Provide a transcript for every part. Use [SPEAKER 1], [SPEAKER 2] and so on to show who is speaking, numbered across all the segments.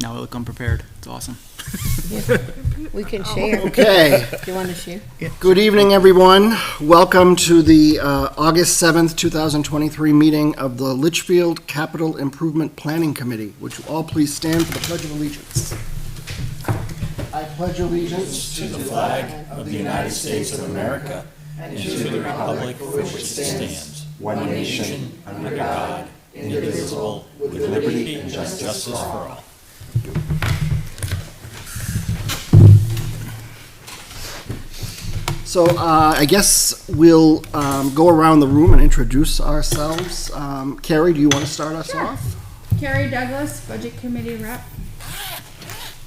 [SPEAKER 1] Now I look unprepared. It's awesome.
[SPEAKER 2] We can share.
[SPEAKER 3] Okay.
[SPEAKER 2] Do you want to share?
[SPEAKER 3] Good evening, everyone. Welcome to the August 7th, 2023 meeting of the Litchfield Capital Improvement Planning Committee. Would you all please stand for the Pledge of Allegiance? I pledge allegiance
[SPEAKER 4] to the flag of the United States of America and to the republic for which it stands, one nation, under God, indivisible, with liberty and justice for all.
[SPEAKER 3] So I guess we'll go around the room and introduce ourselves. Carrie, do you want to start us off?
[SPEAKER 5] Carrie Douglas, Budget Committee Rep.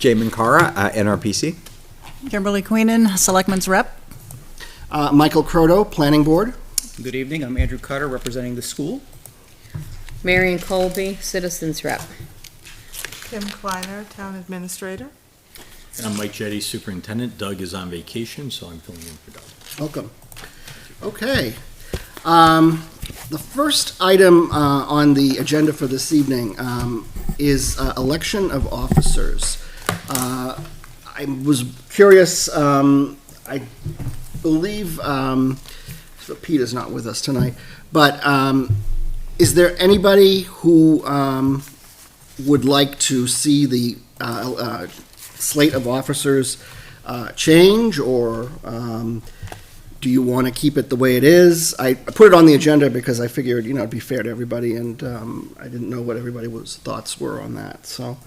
[SPEAKER 6] Jamin Kara, NRPC.
[SPEAKER 7] Kimberly Queenan, Selectmen's Rep.
[SPEAKER 3] Michael Croto, Planning Board.
[SPEAKER 1] Good evening. I'm Andrew Cutter, representing the school.
[SPEAKER 2] Marion Colby, Citizens Rep.
[SPEAKER 8] Kim Kleiner, Town Administrator.
[SPEAKER 4] And I'm Mike Jetty, Superintendent. Doug is on vacation, so I'm filling in for Doug.
[SPEAKER 3] Welcome. Okay. The first item on the agenda for this evening is election of officers. I was curious, I believe, Pete is not with us tonight, but is there anybody who would like to see the slate of officers change, or do you want to keep it the way it is? I put it on the agenda because I figured, it'd be fair to everybody, and I didn't know what everybody's thoughts were on that, so,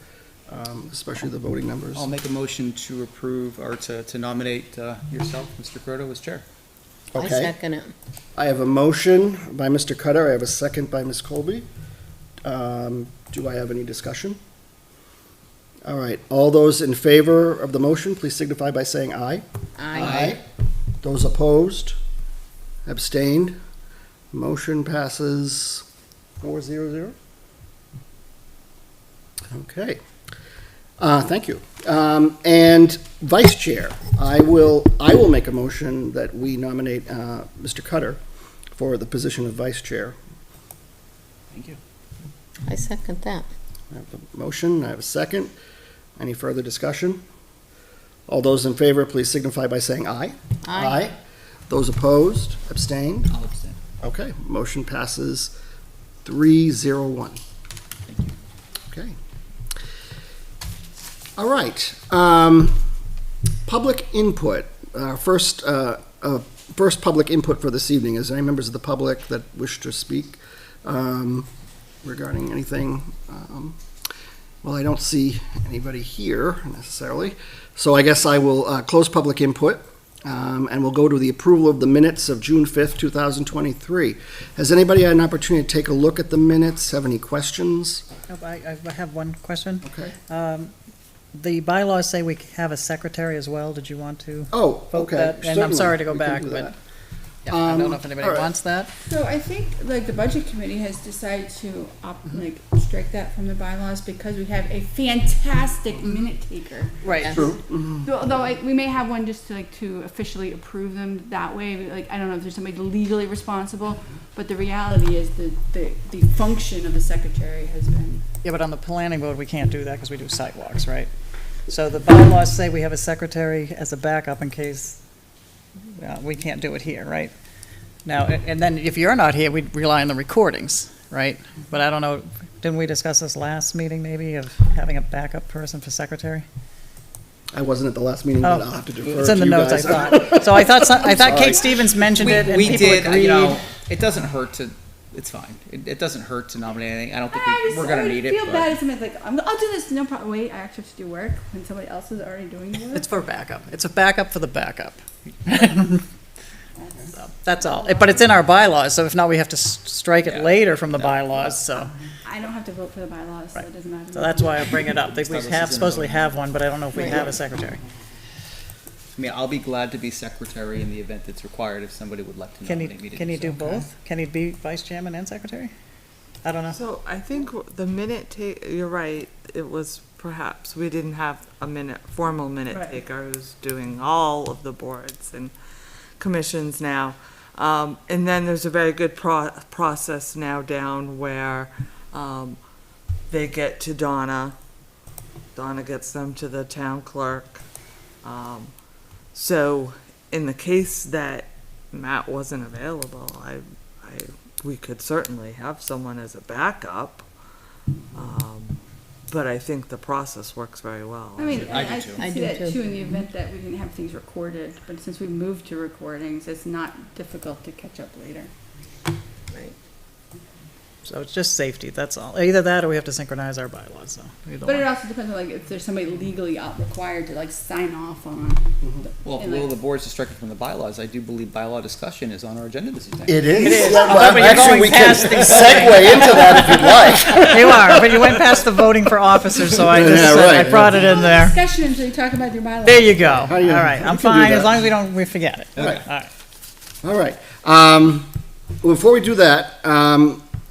[SPEAKER 3] especially the voting members.
[SPEAKER 1] I'll make a motion to approve or to nominate yourself, Mr. Croto, as chair.
[SPEAKER 2] I
[SPEAKER 3] Okay.
[SPEAKER 2] second it.
[SPEAKER 3] I have a motion by Mr. Cutter. I have a second by Ms. Colby. Do I have any discussion? All right. All those in favor of the motion, please signify by saying aye.
[SPEAKER 2] Aye.
[SPEAKER 3] Those opposed? Abstained? Motion passes 4-0-0. Okay. Thank you. And Vice Chair, I will make a motion that we nominate Mr. Cutter for the position of Vice Chair.
[SPEAKER 1] Thank you.
[SPEAKER 2] I second that.
[SPEAKER 3] I have a motion, I have a second. Any further discussion? All those in favor, please signify by saying aye.
[SPEAKER 2] Aye.
[SPEAKER 3] Those opposed? Abstained?
[SPEAKER 1] I'll abstain.
[SPEAKER 3] Okay, motion passes 3-0-1.
[SPEAKER 1] Thank you.
[SPEAKER 3] Okay. All right. Public input. First public input for this evening. Is there any members of the public that wish to speak regarding anything? Well, I don't see anybody here necessarily. So I guess I will close public input and we'll go to the approval of the minutes of June 5th, 2023. Has anybody had an opportunity to take a look at the minutes? Have any questions?
[SPEAKER 7] I have one question.
[SPEAKER 3] Okay.
[SPEAKER 7] The bylaws say we have a secretary as well. Did you want to
[SPEAKER 3] Oh,
[SPEAKER 7] vote
[SPEAKER 3] okay.
[SPEAKER 7] that? And I'm
[SPEAKER 3] Certainly,
[SPEAKER 7] sorry to go
[SPEAKER 3] we can
[SPEAKER 7] back,
[SPEAKER 3] do
[SPEAKER 7] but
[SPEAKER 3] that.
[SPEAKER 7] yeah, I don't know if anybody
[SPEAKER 3] all right.
[SPEAKER 7] wants that.
[SPEAKER 5] So I think the Budget Committee has decided to strike that from the bylaws because we have a fantastic minute taker.
[SPEAKER 7] Right.
[SPEAKER 3] True.
[SPEAKER 5] Though we may have one just to officially approve them that way. I don't know if there's somebody legally responsible, but the reality is the function of the secretary has been.
[SPEAKER 7] Yeah, but on the planning board, we can't do that because we do sidewalks, right? So the bylaws say we have a secretary as a backup in case we can't do it here, right? Now, and then if you're not here, we rely on the recordings, right? But I don't know, didn't we discuss this last meeting maybe of having a backup person for secretary?
[SPEAKER 3] I wasn't at the last meeting, but I'll have to defer
[SPEAKER 7] It's
[SPEAKER 3] to
[SPEAKER 7] in the
[SPEAKER 3] you
[SPEAKER 7] notes, I
[SPEAKER 3] guys.
[SPEAKER 7] thought. So I thought
[SPEAKER 3] Sorry.
[SPEAKER 7] Kate Stevens mentioned it, and
[SPEAKER 1] We
[SPEAKER 7] people
[SPEAKER 1] did,
[SPEAKER 7] agreed.
[SPEAKER 1] it doesn't hurt to, it's fine. It doesn't hurt to nominate anything. I don't think
[SPEAKER 5] I
[SPEAKER 1] we're going to need it.
[SPEAKER 5] feel
[SPEAKER 1] but-
[SPEAKER 5] bad if somebody's like, I'll do this, no problem. Wait, I actually have to do work when somebody else is already doing the work.
[SPEAKER 7] It's for backup. It's a backup for the backup. So, that's all. But it's in our bylaws, so if not, we have to strike it later from the bylaws, so.
[SPEAKER 5] I don't have to vote for the bylaws, so it doesn't matter.
[SPEAKER 7] So that's why I bring it up. We have, supposedly have one, but I don't know if we have a secretary.
[SPEAKER 1] I mean, I'll be glad to be secretary in the event it's required if somebody would like to
[SPEAKER 7] Can
[SPEAKER 1] nominate me to
[SPEAKER 7] can you do
[SPEAKER 1] so.
[SPEAKER 7] both? Can he be vice chairman and secretary? I don't know.
[SPEAKER 8] So I think the you're right, it was perhaps, we didn't have a formal minute
[SPEAKER 5] Right.
[SPEAKER 8] taker who's doing all of the boards and commissions now. And then there's a very good process now down where they get to Donna, Donna gets them to the town clerk. So in the case that Matt wasn't available, we could certainly have someone as a backup. But I think the process works very well.
[SPEAKER 5] I mean,
[SPEAKER 1] I do
[SPEAKER 5] I
[SPEAKER 1] too.
[SPEAKER 5] can
[SPEAKER 2] I
[SPEAKER 5] see
[SPEAKER 2] do
[SPEAKER 5] that
[SPEAKER 2] too.
[SPEAKER 5] too in the event that we didn't have things recorded, but since we moved to recordings, it's not difficult to catch up later.
[SPEAKER 7] So it's just safety, that's all. Either that or we have to synchronize our bylaws, so. either
[SPEAKER 5] But it
[SPEAKER 7] one.
[SPEAKER 5] also depends on like if there's somebody legally required to like sign off on.
[SPEAKER 1] Well, if
[SPEAKER 5] And,
[SPEAKER 1] the will of
[SPEAKER 5] like-
[SPEAKER 1] the board is distracted from the bylaws, I do believe bylaw discussion is on our agenda this evening.
[SPEAKER 3] It is.
[SPEAKER 7] is.
[SPEAKER 3] Well,
[SPEAKER 7] But you're
[SPEAKER 3] actually,
[SPEAKER 7] going
[SPEAKER 3] we can
[SPEAKER 7] past these
[SPEAKER 3] segue into that if you'd like.
[SPEAKER 7] You are, but you went past the voting for officers, so I just
[SPEAKER 3] Yeah,
[SPEAKER 7] said,
[SPEAKER 3] right.
[SPEAKER 7] I brought it in there.
[SPEAKER 5] Discussion until you talk about your bylaws.
[SPEAKER 7] There you go. All
[SPEAKER 3] you-
[SPEAKER 7] right,
[SPEAKER 3] you
[SPEAKER 7] I'm
[SPEAKER 3] can do
[SPEAKER 7] fine, as
[SPEAKER 3] that.
[SPEAKER 7] long as we forget it.
[SPEAKER 3] Okay.
[SPEAKER 7] All right.
[SPEAKER 3] All right. Before we do that,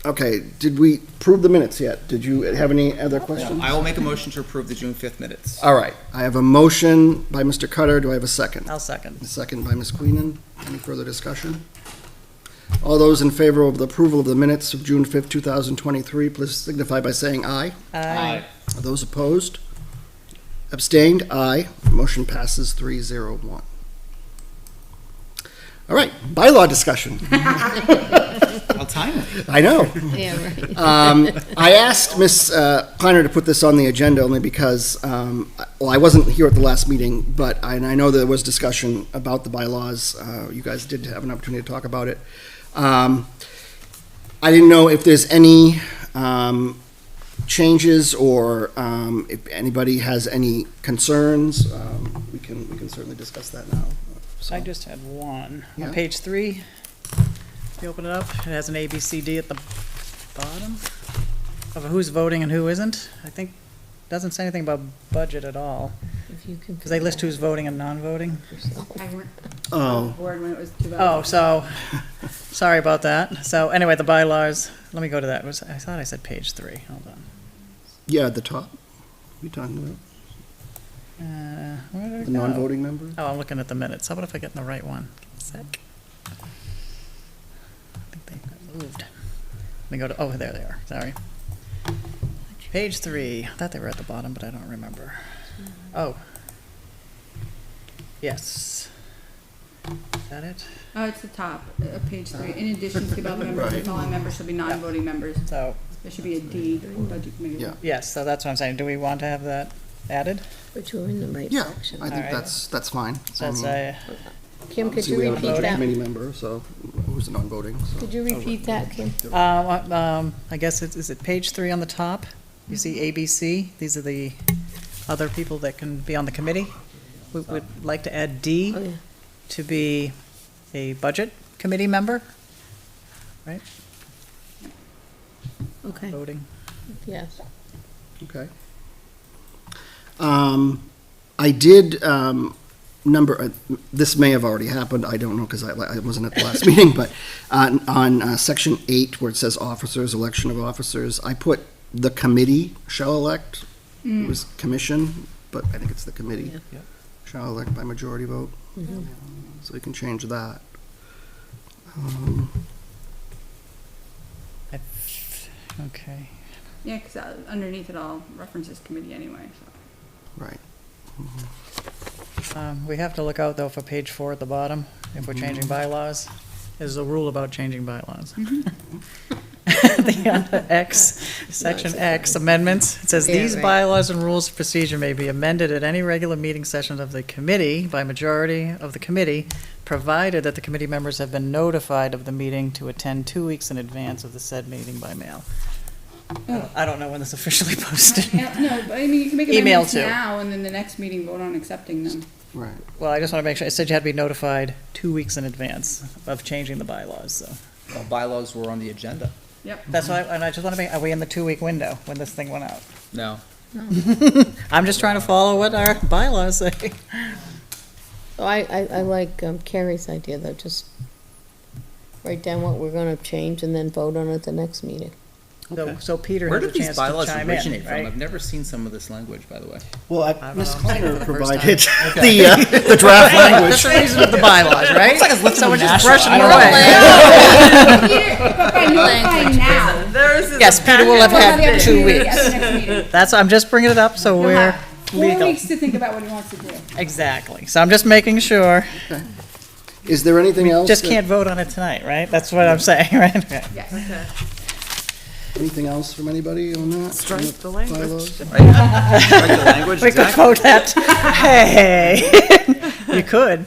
[SPEAKER 3] okay, did we approve the minutes yet? Did you have any other questions?
[SPEAKER 1] I will make a motion to approve the June 5th minutes.
[SPEAKER 3] All right. I have a motion by Mr. Cutter. Do I have a second?
[SPEAKER 7] I'll second.
[SPEAKER 3] A second by Ms. Queenan. Any further discussion? All those in favor of the approval of the minutes of June 5th, 2023, please signify by saying aye.
[SPEAKER 7] Aye.
[SPEAKER 3] Are those opposed? Abstained? Aye. Motion passes 301. All right, bylaw discussion.
[SPEAKER 1] How timely.
[SPEAKER 3] I know.
[SPEAKER 2] Yeah, right.
[SPEAKER 3] I asked Ms. Kleiner to put this on the agenda only because, well, I wasn't here at the last meeting, but and I know there was discussion about the bylaws. You guys did have an opportunity to talk about it. I didn't know if there's any changes or if anybody has any concerns. We can certainly discuss that now. So,
[SPEAKER 7] I just had one.
[SPEAKER 3] Yeah.
[SPEAKER 7] On page 3, if you open it up, it has an A, B, C, D at the bottom of who's voting and who isn't. I think, doesn't say anything about budget at all,
[SPEAKER 2] If you can.
[SPEAKER 7] because they list who's voting and non-voting.
[SPEAKER 5] I weren't
[SPEAKER 3] Oh,
[SPEAKER 5] bored when it was too bad.
[SPEAKER 7] Oh, so, sorry about that. So anyway, the bylaws, let me go to that. I thought I said page 3, hold on.
[SPEAKER 3] yeah, at the top. We talking about
[SPEAKER 7] Where did it
[SPEAKER 3] the
[SPEAKER 7] go?
[SPEAKER 3] non-voting members?
[SPEAKER 7] Oh, I'm looking at the minutes. How about if I get in the right one? Sec. I think they got moved. Let me go to, oh, there they are, sorry. Page 3, I thought they were at the bottom, but I don't remember. Oh. Yes. Is that it?
[SPEAKER 5] Oh, it's the top, page 3. In addition to about members, the
[SPEAKER 3] Right.
[SPEAKER 5] following members shall be non-voting members.
[SPEAKER 7] So,
[SPEAKER 5] There should be a D, budget committee.
[SPEAKER 3] Yeah.
[SPEAKER 7] yes, so that's what I'm saying. Do we want to have that added?
[SPEAKER 2] But you're in the right
[SPEAKER 3] Yeah,
[SPEAKER 2] section.
[SPEAKER 3] I think
[SPEAKER 7] All right.
[SPEAKER 3] that's fine.
[SPEAKER 7] So that's a,
[SPEAKER 2] Kim, could
[SPEAKER 3] See,
[SPEAKER 2] you
[SPEAKER 3] we have
[SPEAKER 2] repeat
[SPEAKER 3] a
[SPEAKER 2] that?
[SPEAKER 3] committee member, so who's non-voting, so.
[SPEAKER 2] Could you repeat that, Kim?
[SPEAKER 7] I guess is it page 3 on the top? You see ABC, these are the other people that can be on the committee. We would like to add
[SPEAKER 2] Oh,
[SPEAKER 7] D
[SPEAKER 2] yeah.
[SPEAKER 7] to be a budget committee member, right?
[SPEAKER 2] Okay,
[SPEAKER 7] Voting.
[SPEAKER 2] yes.
[SPEAKER 3] Okay. I did, this may have already happened, I don't know, because I wasn't at the last meeting, but on section 8, where it says officers, election of officers, I put the committee shall elect. It was commission, but I think it's the committee.
[SPEAKER 2] Yeah.
[SPEAKER 7] Yep.
[SPEAKER 3] Shall elect by majority vote.
[SPEAKER 2] Mhm.
[SPEAKER 3] So we can change that.
[SPEAKER 7] Okay.
[SPEAKER 5] Yeah, because underneath it all references committee anyway, so.
[SPEAKER 3] Right.
[SPEAKER 7] We have to look out, though, for page 4 at the bottom, if we're changing bylaws. There's a rule about changing bylaws. The X, section X amendments, it says,
[SPEAKER 2] Yeah,
[SPEAKER 7] "These
[SPEAKER 2] right.
[SPEAKER 7] bylaws and rules of procedure may be amended at any regular meeting session of the committee by majority of the committee, provided that the committee members have been notified of the meeting to attend 2 weeks in advance of the said meeting by mail." I don't know when this officially posted.
[SPEAKER 5] No, but I mean, you can make
[SPEAKER 7] Email
[SPEAKER 5] amendments
[SPEAKER 7] too.
[SPEAKER 5] now and then the next meeting vote on accepting them.
[SPEAKER 3] Right.
[SPEAKER 7] Well, I just want to make sure, it said you had to be notified 2 weeks in advance of changing the bylaws, so.
[SPEAKER 1] Well, bylaws were on the agenda.
[SPEAKER 5] Yep.
[SPEAKER 7] That's why, and I just want to make, are we in the 2-week window when this thing went out?
[SPEAKER 1] No.
[SPEAKER 7] I'm just trying to follow what our bylaws say.
[SPEAKER 2] So I like Carrie's idea, though, just write down what we're gonna change and then vote on it the next meeting.
[SPEAKER 7] So Peter
[SPEAKER 1] Where
[SPEAKER 7] has a
[SPEAKER 1] did these
[SPEAKER 7] chance to
[SPEAKER 1] bylaws
[SPEAKER 7] chime
[SPEAKER 1] originate
[SPEAKER 7] in,
[SPEAKER 1] from? I've
[SPEAKER 7] right?
[SPEAKER 1] never seen some of this language, by the way.
[SPEAKER 3] Well,
[SPEAKER 7] don't
[SPEAKER 3] Ms.
[SPEAKER 7] know.
[SPEAKER 3] Kleiner
[SPEAKER 7] For the first
[SPEAKER 3] provided the draft
[SPEAKER 7] That's
[SPEAKER 3] language.
[SPEAKER 7] the reason with the bylaws, right? So we're just brushing them
[SPEAKER 1] I don't
[SPEAKER 7] away.
[SPEAKER 5] Peter, but by notifying now,
[SPEAKER 8] Theirs is
[SPEAKER 7] Yes,
[SPEAKER 8] a
[SPEAKER 7] Peter will have
[SPEAKER 5] We'll
[SPEAKER 7] had
[SPEAKER 5] the opportunity
[SPEAKER 7] 2
[SPEAKER 5] at
[SPEAKER 7] weeks.
[SPEAKER 5] the next meeting.
[SPEAKER 7] That's, I'm just bringing it up so
[SPEAKER 5] He'll
[SPEAKER 7] we're
[SPEAKER 5] have 4
[SPEAKER 7] legal.
[SPEAKER 5] weeks to think about what he wants to do.
[SPEAKER 7] Exactly. So I'm just making sure.
[SPEAKER 3] Is there anything else?
[SPEAKER 7] Just
[SPEAKER 3] that-
[SPEAKER 7] can't vote on it tonight, right? That's what I'm saying, right? Okay.
[SPEAKER 5] Yes.
[SPEAKER 3] Anything else from anybody on that?
[SPEAKER 8] Strike the language.
[SPEAKER 3] Bylaws?
[SPEAKER 6] Language,
[SPEAKER 7] We could vote that. Hey, you could.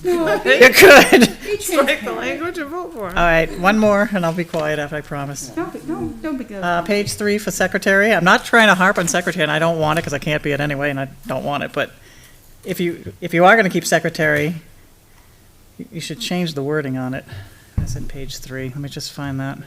[SPEAKER 7] You could.
[SPEAKER 8] Strike the language and vote for it.
[SPEAKER 7] All right, one more, and I'll be quiet after I promise.
[SPEAKER 5] Don't be good.
[SPEAKER 7] Page 3 for secretary. I'm not trying to harp on secretary, and I don't want it because I can't be it anyway, and I don't want it. But if you are going to keep secretary, you should change the wording on it. I said page 3. Let me just find that.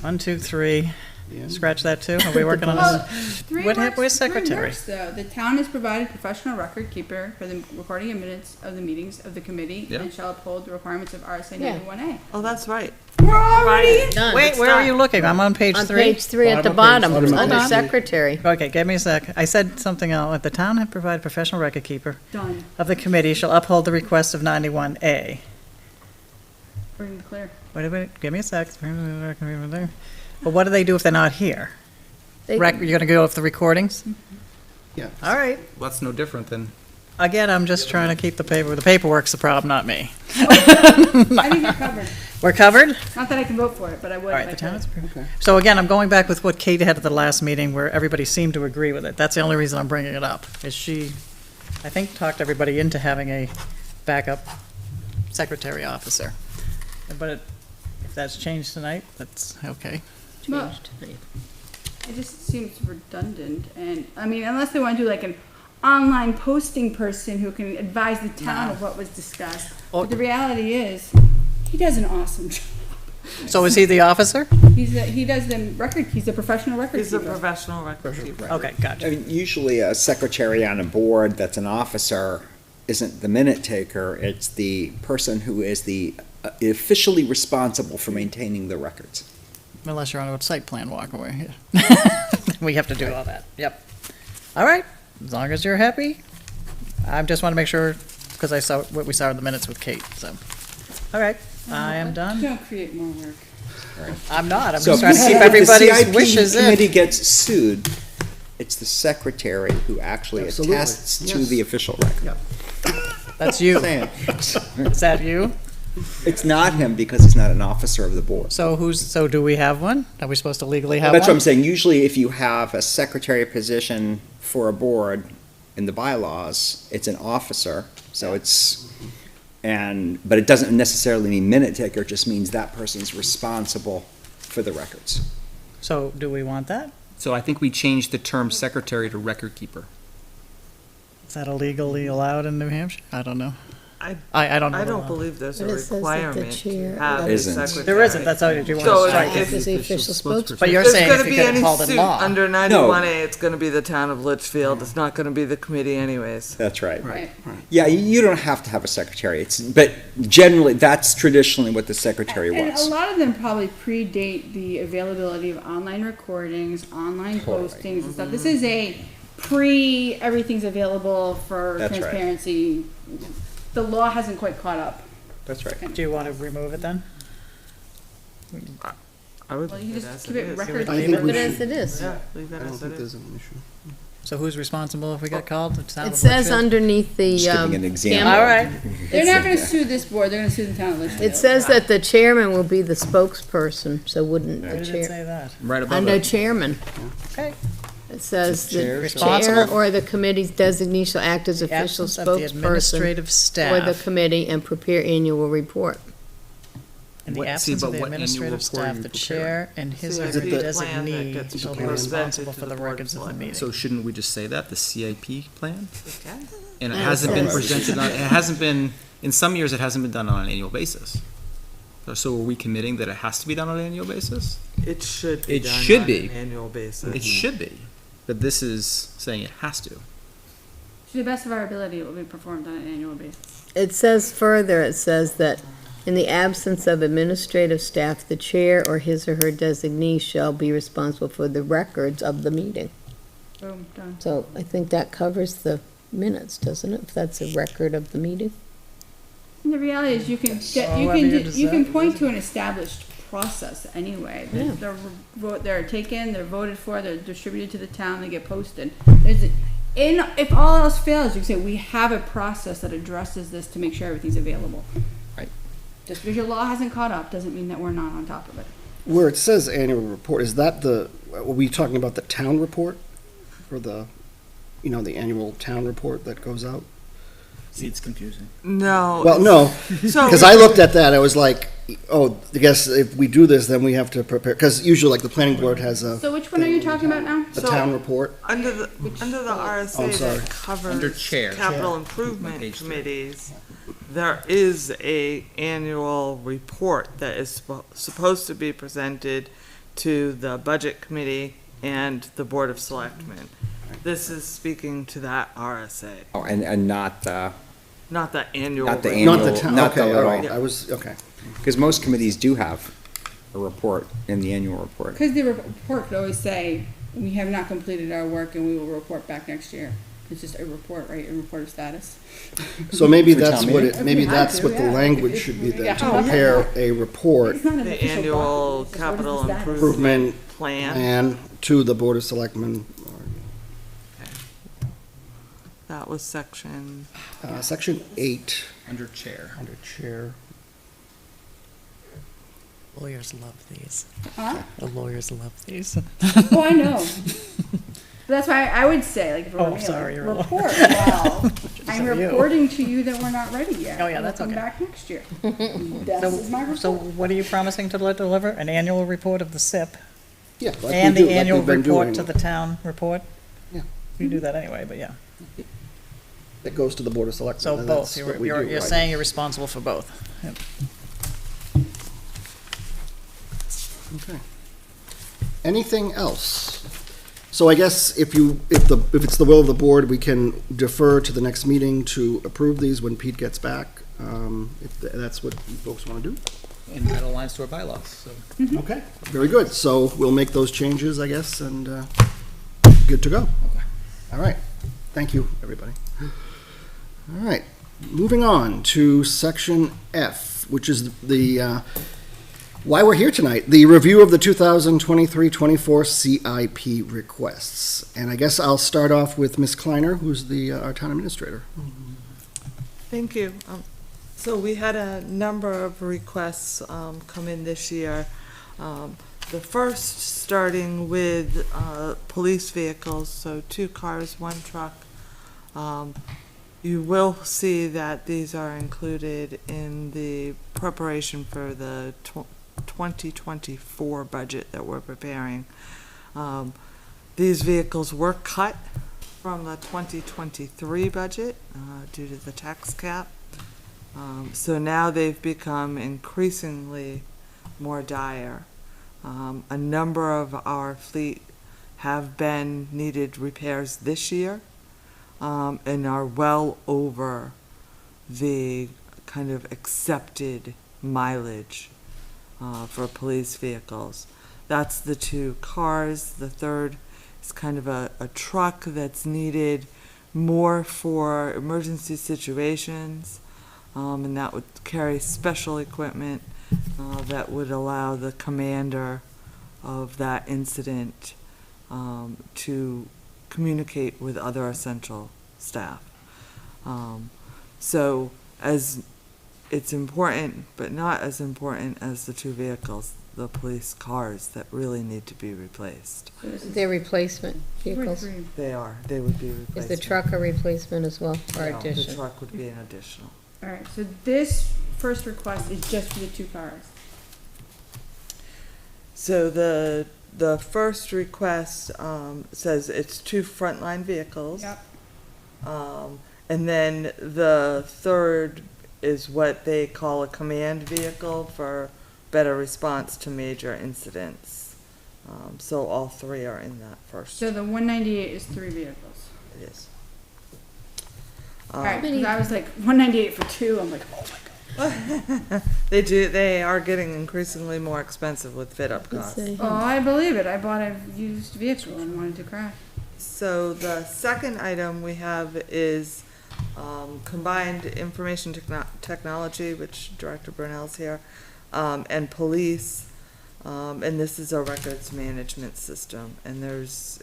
[SPEAKER 7] 1, 2, 3.
[SPEAKER 3] Yeah.
[SPEAKER 7] Scratch that too. Are we working on
[SPEAKER 5] Well,
[SPEAKER 7] this?
[SPEAKER 5] 3
[SPEAKER 7] What
[SPEAKER 5] works,
[SPEAKER 7] happened with
[SPEAKER 5] 3
[SPEAKER 7] secretary?
[SPEAKER 5] works, though. The town has provided professional record keeper for the recording of minutes of the meetings of the committee
[SPEAKER 1] Yeah.
[SPEAKER 5] and shall uphold the requirements of RSA
[SPEAKER 2] Yeah.
[SPEAKER 5] 91A.
[SPEAKER 8] Oh, that's right.
[SPEAKER 5] We're already
[SPEAKER 2] Done.
[SPEAKER 7] Wait, where are you looking? I'm on page
[SPEAKER 2] On
[SPEAKER 7] 3.
[SPEAKER 2] page 3 at the
[SPEAKER 3] Bottom
[SPEAKER 2] bottom,
[SPEAKER 3] of page-
[SPEAKER 2] under
[SPEAKER 3] bottom of page 3.
[SPEAKER 2] secretary.
[SPEAKER 7] Okay, give me a sec. I said something else. The town had provided professional record keeper
[SPEAKER 5] done.
[SPEAKER 7] of the committee shall uphold the request of 91A.
[SPEAKER 5] Bring the clear.
[SPEAKER 7] Wait, give me a sec. But what do they do if they're not here?
[SPEAKER 2] They-
[SPEAKER 7] You're gonna go with the recordings?
[SPEAKER 3] Yeah.
[SPEAKER 7] All right.
[SPEAKER 1] Well, that's no different than,
[SPEAKER 7] Again, I'm just trying to keep the paperwork's the problem, not me.
[SPEAKER 5] I think you're covered.
[SPEAKER 7] We're covered?
[SPEAKER 5] Not that I can vote for it, but I would
[SPEAKER 7] All
[SPEAKER 5] if
[SPEAKER 7] right,
[SPEAKER 5] I
[SPEAKER 7] the town
[SPEAKER 5] could.
[SPEAKER 7] is approved. So again, I'm going back with what Kate had at the last meeting where everybody seemed to agree with it. That's the only reason I'm bringing it up, is she, I think, talked everybody into having a backup secretary officer. But if that's changed tonight, that's okay.
[SPEAKER 5] Well,
[SPEAKER 2] Changed.
[SPEAKER 5] it just seems redundant, and, I mean, unless they want to do like an online posting person who can advise the town of what was discussed.
[SPEAKER 7] Or-
[SPEAKER 5] But the reality is, he does an awesome job.
[SPEAKER 7] So is he the officer?
[SPEAKER 5] He does the record, he's a professional record
[SPEAKER 8] He's a
[SPEAKER 5] keeper.
[SPEAKER 8] professional record keeper.
[SPEAKER 7] Okay,
[SPEAKER 6] I
[SPEAKER 7] gotcha.
[SPEAKER 6] mean, usually a secretary on a board that's an officer isn't the minute taker, it's the person who is the officially responsible for maintaining the records.
[SPEAKER 7] Unless you're on a site plan walk away. We have to do all that. Yep. All right, as long as you're happy. I just want to make sure, because I saw what we saw in the minutes with Kate, so. All right, I am done.
[SPEAKER 5] Don't create more work.
[SPEAKER 7] I'm not, I'm
[SPEAKER 6] So
[SPEAKER 7] just trying to keep
[SPEAKER 6] if the
[SPEAKER 7] everybody's
[SPEAKER 6] CIP
[SPEAKER 7] wishes in.
[SPEAKER 6] committee gets sued, it's the secretary who actually
[SPEAKER 3] Absolutely,
[SPEAKER 6] attests to
[SPEAKER 3] yes.
[SPEAKER 6] the official record.
[SPEAKER 7] That's you.
[SPEAKER 6] Saying.
[SPEAKER 7] Is that you?
[SPEAKER 6] It's not him because he's not an officer of the board.
[SPEAKER 7] So do we have one? Are we supposed to legally have
[SPEAKER 6] That's what I'm
[SPEAKER 7] one?
[SPEAKER 6] saying. Usually if you have a secretary position for a board in the bylaws, it's an officer. So but it doesn't necessarily mean minute taker, it just means that person's responsible for the records.
[SPEAKER 7] So do we want that?
[SPEAKER 1] so I think we changed the term secretary to record keeper.
[SPEAKER 7] Is that illegally allowed in New Hampshire? I don't know.
[SPEAKER 8] I-
[SPEAKER 7] I don't know.
[SPEAKER 8] I
[SPEAKER 7] the
[SPEAKER 8] don't
[SPEAKER 7] law.
[SPEAKER 8] believe there's a
[SPEAKER 2] But it says that the
[SPEAKER 8] requirement
[SPEAKER 2] chair-
[SPEAKER 8] to have
[SPEAKER 6] There
[SPEAKER 8] a
[SPEAKER 6] isn't.
[SPEAKER 8] secretary.
[SPEAKER 7] There isn't, that's all you want
[SPEAKER 8] So
[SPEAKER 7] to
[SPEAKER 8] if-
[SPEAKER 7] strike
[SPEAKER 2] This
[SPEAKER 7] it.
[SPEAKER 2] is the official spokesperson.
[SPEAKER 7] But you're
[SPEAKER 8] There's
[SPEAKER 7] saying
[SPEAKER 8] gonna
[SPEAKER 7] if you
[SPEAKER 8] be
[SPEAKER 7] get it
[SPEAKER 8] any
[SPEAKER 7] called in
[SPEAKER 8] suit
[SPEAKER 7] law.
[SPEAKER 8] under 91A, it's gonna be the town of Litchfield. It's not gonna be the committee anyways.
[SPEAKER 6] That's right.
[SPEAKER 5] Right.
[SPEAKER 6] Yeah, you don't have to have a secretary. But generally, that's traditionally what the secretary
[SPEAKER 5] And a
[SPEAKER 6] was.
[SPEAKER 5] lot of them probably predate the availability of online recordings, online
[SPEAKER 6] Totally.
[SPEAKER 5] postings and stuff. This is a everything's available for
[SPEAKER 6] That's right.
[SPEAKER 5] transparency. The law hasn't quite caught up.
[SPEAKER 6] That's right.
[SPEAKER 7] Do you want to remove it then?
[SPEAKER 8] I would
[SPEAKER 5] Well, you
[SPEAKER 8] leave it
[SPEAKER 5] just
[SPEAKER 8] as
[SPEAKER 5] keep
[SPEAKER 8] it
[SPEAKER 5] it
[SPEAKER 8] is.
[SPEAKER 5] record.
[SPEAKER 3] I think
[SPEAKER 2] Leave
[SPEAKER 3] we
[SPEAKER 2] it as
[SPEAKER 3] should,
[SPEAKER 2] it is.
[SPEAKER 8] Yeah, leave
[SPEAKER 3] I
[SPEAKER 8] it
[SPEAKER 3] don't
[SPEAKER 8] as
[SPEAKER 3] think
[SPEAKER 8] it
[SPEAKER 3] there's
[SPEAKER 8] is.
[SPEAKER 3] an issue.
[SPEAKER 7] So who's responsible if we get called? The town
[SPEAKER 2] It
[SPEAKER 7] of
[SPEAKER 2] says
[SPEAKER 7] Litchfield?
[SPEAKER 2] underneath the,
[SPEAKER 6] Just giving an example.
[SPEAKER 7] All right.
[SPEAKER 5] They're not gonna sue this board, they're gonna sue the town of Litchfield.
[SPEAKER 2] it says that the chairman will be the spokesperson, so wouldn't
[SPEAKER 7] Where
[SPEAKER 2] the
[SPEAKER 7] did it
[SPEAKER 2] chair,
[SPEAKER 7] say that?
[SPEAKER 1] Right above
[SPEAKER 2] under
[SPEAKER 1] it.
[SPEAKER 2] chairman.
[SPEAKER 7] Okay.
[SPEAKER 2] It says the chair
[SPEAKER 7] Responsible.
[SPEAKER 2] or the committee's designee shall act as
[SPEAKER 7] The
[SPEAKER 2] official
[SPEAKER 7] absence of the
[SPEAKER 2] spokesperson
[SPEAKER 7] administrative
[SPEAKER 2] for the
[SPEAKER 7] staff.
[SPEAKER 2] committee and prepare annual report.
[SPEAKER 7] In the
[SPEAKER 1] What- see,
[SPEAKER 7] absence
[SPEAKER 1] but
[SPEAKER 7] of the
[SPEAKER 1] what annual
[SPEAKER 7] administrative
[SPEAKER 1] report are
[SPEAKER 7] staff,
[SPEAKER 1] you
[SPEAKER 7] the
[SPEAKER 1] preparing?
[SPEAKER 7] chair and his or her
[SPEAKER 8] CIP plan that
[SPEAKER 7] designee
[SPEAKER 8] gets
[SPEAKER 7] shall be
[SPEAKER 3] presented
[SPEAKER 7] responsible
[SPEAKER 8] to
[SPEAKER 7] for
[SPEAKER 8] the
[SPEAKER 7] the
[SPEAKER 8] board
[SPEAKER 7] records of the
[SPEAKER 8] select.
[SPEAKER 7] meeting.
[SPEAKER 1] So shouldn't we just say that, the CIP plan?
[SPEAKER 8] Okay.
[SPEAKER 1] And it
[SPEAKER 2] Yeah, it
[SPEAKER 1] hasn't been
[SPEAKER 2] says-
[SPEAKER 1] presented on, it hasn't been, in some years, it hasn't been done on an annual basis. So are we committing that it has to be done on an annual basis?
[SPEAKER 8] It should be
[SPEAKER 1] It
[SPEAKER 8] done
[SPEAKER 1] should
[SPEAKER 8] on
[SPEAKER 1] be.
[SPEAKER 8] an annual basis.
[SPEAKER 1] It should be, but this is saying it has to.
[SPEAKER 5] To the best of our ability, it will be performed on an annual basis.
[SPEAKER 2] It says further, it says that in the absence of administrative staff, the chair or his or her designee shall be responsible for the records of the meeting.
[SPEAKER 5] Boom, done.
[SPEAKER 2] So I think that covers the minutes, doesn't it? If that's a record of the meeting.
[SPEAKER 5] And the reality is, you can
[SPEAKER 7] So, I mean, does
[SPEAKER 5] you can
[SPEAKER 7] that-
[SPEAKER 5] point to an established process anyway.
[SPEAKER 2] Yeah.
[SPEAKER 5] They're taken, they're voted for, they're distributed to the town, they get posted. If all else fails, you can say, we have a process that addresses this to make sure everything's available.
[SPEAKER 6] Right.
[SPEAKER 5] Just because your law hasn't caught up doesn't mean that we're not on top of it.
[SPEAKER 3] Where it says annual report, is that are we talking about the town report? Or the annual town report that goes out?
[SPEAKER 1] See, it's confusing.
[SPEAKER 8] No.
[SPEAKER 3] Well, no,
[SPEAKER 8] So-
[SPEAKER 3] because I looked at that, I was like, oh, I guess if we do this, then we have to prepare, because usually like the planning board has a,
[SPEAKER 5] So which one are you talking about now?
[SPEAKER 3] the
[SPEAKER 8] So-
[SPEAKER 3] town report.
[SPEAKER 8] Under the
[SPEAKER 3] Oh,
[SPEAKER 8] RSA
[SPEAKER 3] sorry.
[SPEAKER 8] that covers
[SPEAKER 1] Under chair.
[SPEAKER 8] capital
[SPEAKER 1] Chair.
[SPEAKER 8] improvement
[SPEAKER 1] Page 3.
[SPEAKER 8] committees, there is a annual report that is supposed to be presented to the budget committee and the board of selectmen. This is speaking to that RSA,
[SPEAKER 6] Oh, and not the,
[SPEAKER 8] not the annual.
[SPEAKER 6] Not the
[SPEAKER 8] report.
[SPEAKER 6] annual.
[SPEAKER 3] Not the town,
[SPEAKER 6] not the
[SPEAKER 3] okay, all right,
[SPEAKER 6] little-
[SPEAKER 3] I was, okay.
[SPEAKER 6] because most committees do have a report in the annual report.
[SPEAKER 5] Because the report could always say, we have not completed our work and we will report back next year. It's just a report, right? A report of status.
[SPEAKER 3] So maybe
[SPEAKER 6] For
[SPEAKER 3] that's
[SPEAKER 6] town
[SPEAKER 3] what
[SPEAKER 6] meeting?
[SPEAKER 3] it, maybe
[SPEAKER 5] If we had
[SPEAKER 3] that's
[SPEAKER 5] to,
[SPEAKER 3] what the
[SPEAKER 5] yeah.
[SPEAKER 3] language
[SPEAKER 5] If-
[SPEAKER 3] should be then,
[SPEAKER 5] yeah.
[SPEAKER 3] to
[SPEAKER 5] Oh, yeah.
[SPEAKER 3] prepare a report,
[SPEAKER 5] It's not an
[SPEAKER 8] The
[SPEAKER 5] official
[SPEAKER 8] annual
[SPEAKER 5] document, it's just what is the
[SPEAKER 8] capital
[SPEAKER 5] status.
[SPEAKER 3] improvement
[SPEAKER 8] plan.
[SPEAKER 3] plan to the board of selectmen,
[SPEAKER 8] That was section.
[SPEAKER 3] section 8,
[SPEAKER 1] Under chair.
[SPEAKER 3] under chair.
[SPEAKER 7] Lawyers love these.
[SPEAKER 5] Huh?
[SPEAKER 7] The lawyers love these.
[SPEAKER 5] Oh, I know. That's why I would say, like, if it were
[SPEAKER 7] Oh,
[SPEAKER 5] me,
[SPEAKER 7] sorry,
[SPEAKER 5] like,
[SPEAKER 7] you're a
[SPEAKER 5] report, well, I'm
[SPEAKER 7] for you.
[SPEAKER 5] reporting to you that we're not ready yet.
[SPEAKER 7] Oh, yeah,
[SPEAKER 5] We'll
[SPEAKER 7] that's
[SPEAKER 5] come
[SPEAKER 7] okay.
[SPEAKER 5] back next year. This is my
[SPEAKER 7] So
[SPEAKER 5] report.
[SPEAKER 7] what are you promising to deliver? An annual report of the SIP
[SPEAKER 3] Yeah, like we
[SPEAKER 7] and
[SPEAKER 3] do,
[SPEAKER 7] the
[SPEAKER 3] like
[SPEAKER 7] annual
[SPEAKER 3] we've been
[SPEAKER 7] report
[SPEAKER 3] doing.
[SPEAKER 7] to the town report?
[SPEAKER 3] Yeah.
[SPEAKER 7] You do that anyway, but yeah.
[SPEAKER 3] That goes to the board of selectmen.
[SPEAKER 7] So
[SPEAKER 3] and
[SPEAKER 7] both,
[SPEAKER 3] that's what we
[SPEAKER 7] you're
[SPEAKER 3] do, right?
[SPEAKER 7] saying you're responsible for both. Yep.
[SPEAKER 3] Okay. Anything else? So I guess if it's the will of the board, we can defer to the next meeting to approve these when Pete gets back, if that's what you folks want to do.
[SPEAKER 1] And that aligns to our bylaws, so.
[SPEAKER 3] Okay, very good. So we'll make those changes, I guess, and good to go. All right. Thank you, everybody. All right. Moving on to section F, which is the why we're here tonight, the review of the 2023-24 CIP requests. And I guess I'll start off with Ms. Kleiner, who's our town administrator.
[SPEAKER 8] Thank you. So we had a number of requests come in this year. The first starting with police vehicles, so 2 cars, 1 truck. You will see that these are included in the preparation for the 2024 budget that we're preparing. These vehicles were cut from the 2023 budget due to the tax cap. So now they've become increasingly more dire. A number of our fleet have been needed repairs this year and are well over the kind of accepted mileage for police vehicles. That's the 2 cars. The third is kind of a truck that's needed more for emergency situations, and that would carry special equipment that would allow the commander of that incident to communicate with other essential staff. So as it's important, but not as important as the 2 vehicles, the police cars that really need to be replaced.
[SPEAKER 2] They're replacement vehicles.
[SPEAKER 8] They would be replaced.
[SPEAKER 2] Is the truck a replacement as well, or
[SPEAKER 8] No,
[SPEAKER 2] addition?
[SPEAKER 8] the truck would be an additional.
[SPEAKER 5] All right, so this first request is just for the 2 cars.
[SPEAKER 8] So the first request says it's 2 frontline vehicles.
[SPEAKER 5] Yep.
[SPEAKER 8] And then the third is what they call a command vehicle for better response to major incidents. So all 3 are in that first.
[SPEAKER 5] So the 198 is 3 vehicles.
[SPEAKER 8] It is.
[SPEAKER 5] All right, 'cause I was like 198 for 2. I'm like, oh my god.
[SPEAKER 8] They are getting increasingly more expensive with fit-up costs.
[SPEAKER 5] Oh, I believe it. I bought a used vehicle and wanted to crash.
[SPEAKER 8] So the second item we have is combined information technology, which Director Burnell's here, and police. And this is a records management system, and there's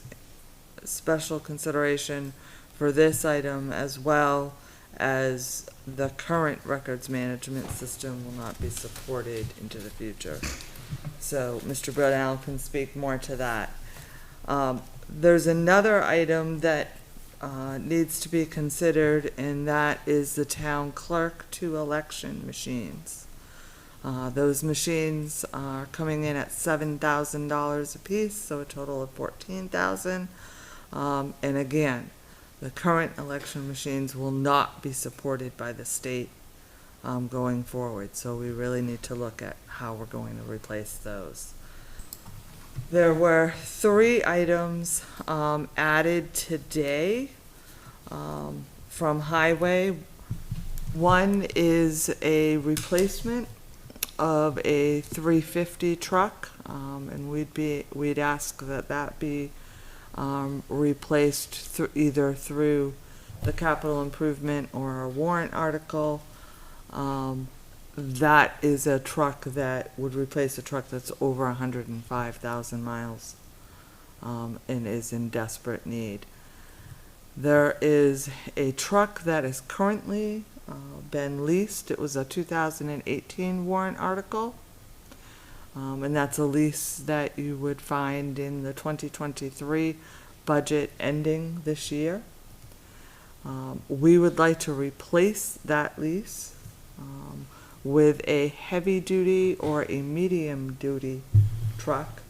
[SPEAKER 8] special consideration for this item as well as the current records management system will not be supported into the future. So Mr. Brownell can speak more to that. There's another item that needs to be considered, and that is the town clerk to election machines. Those machines are coming in at $7,000 apiece, so a total of $14,000. And again, the current election machines will not be supported by the state going forward, so we really need to look at how we're going to replace those. There were 3 items added today from Highway. One is a replacement of a 350 truck, and we'd ask that be replaced either through the capital improvement or a warrant article. That is a truck that would replace a truck that's over 105,000 miles and is in desperate need. There is a truck that is currently been leased. It was a 2018 warrant article. And that's a lease that you would find in the 2023 budget ending this year. We would like to replace that lease with a heavy-duty or a medium-duty truck,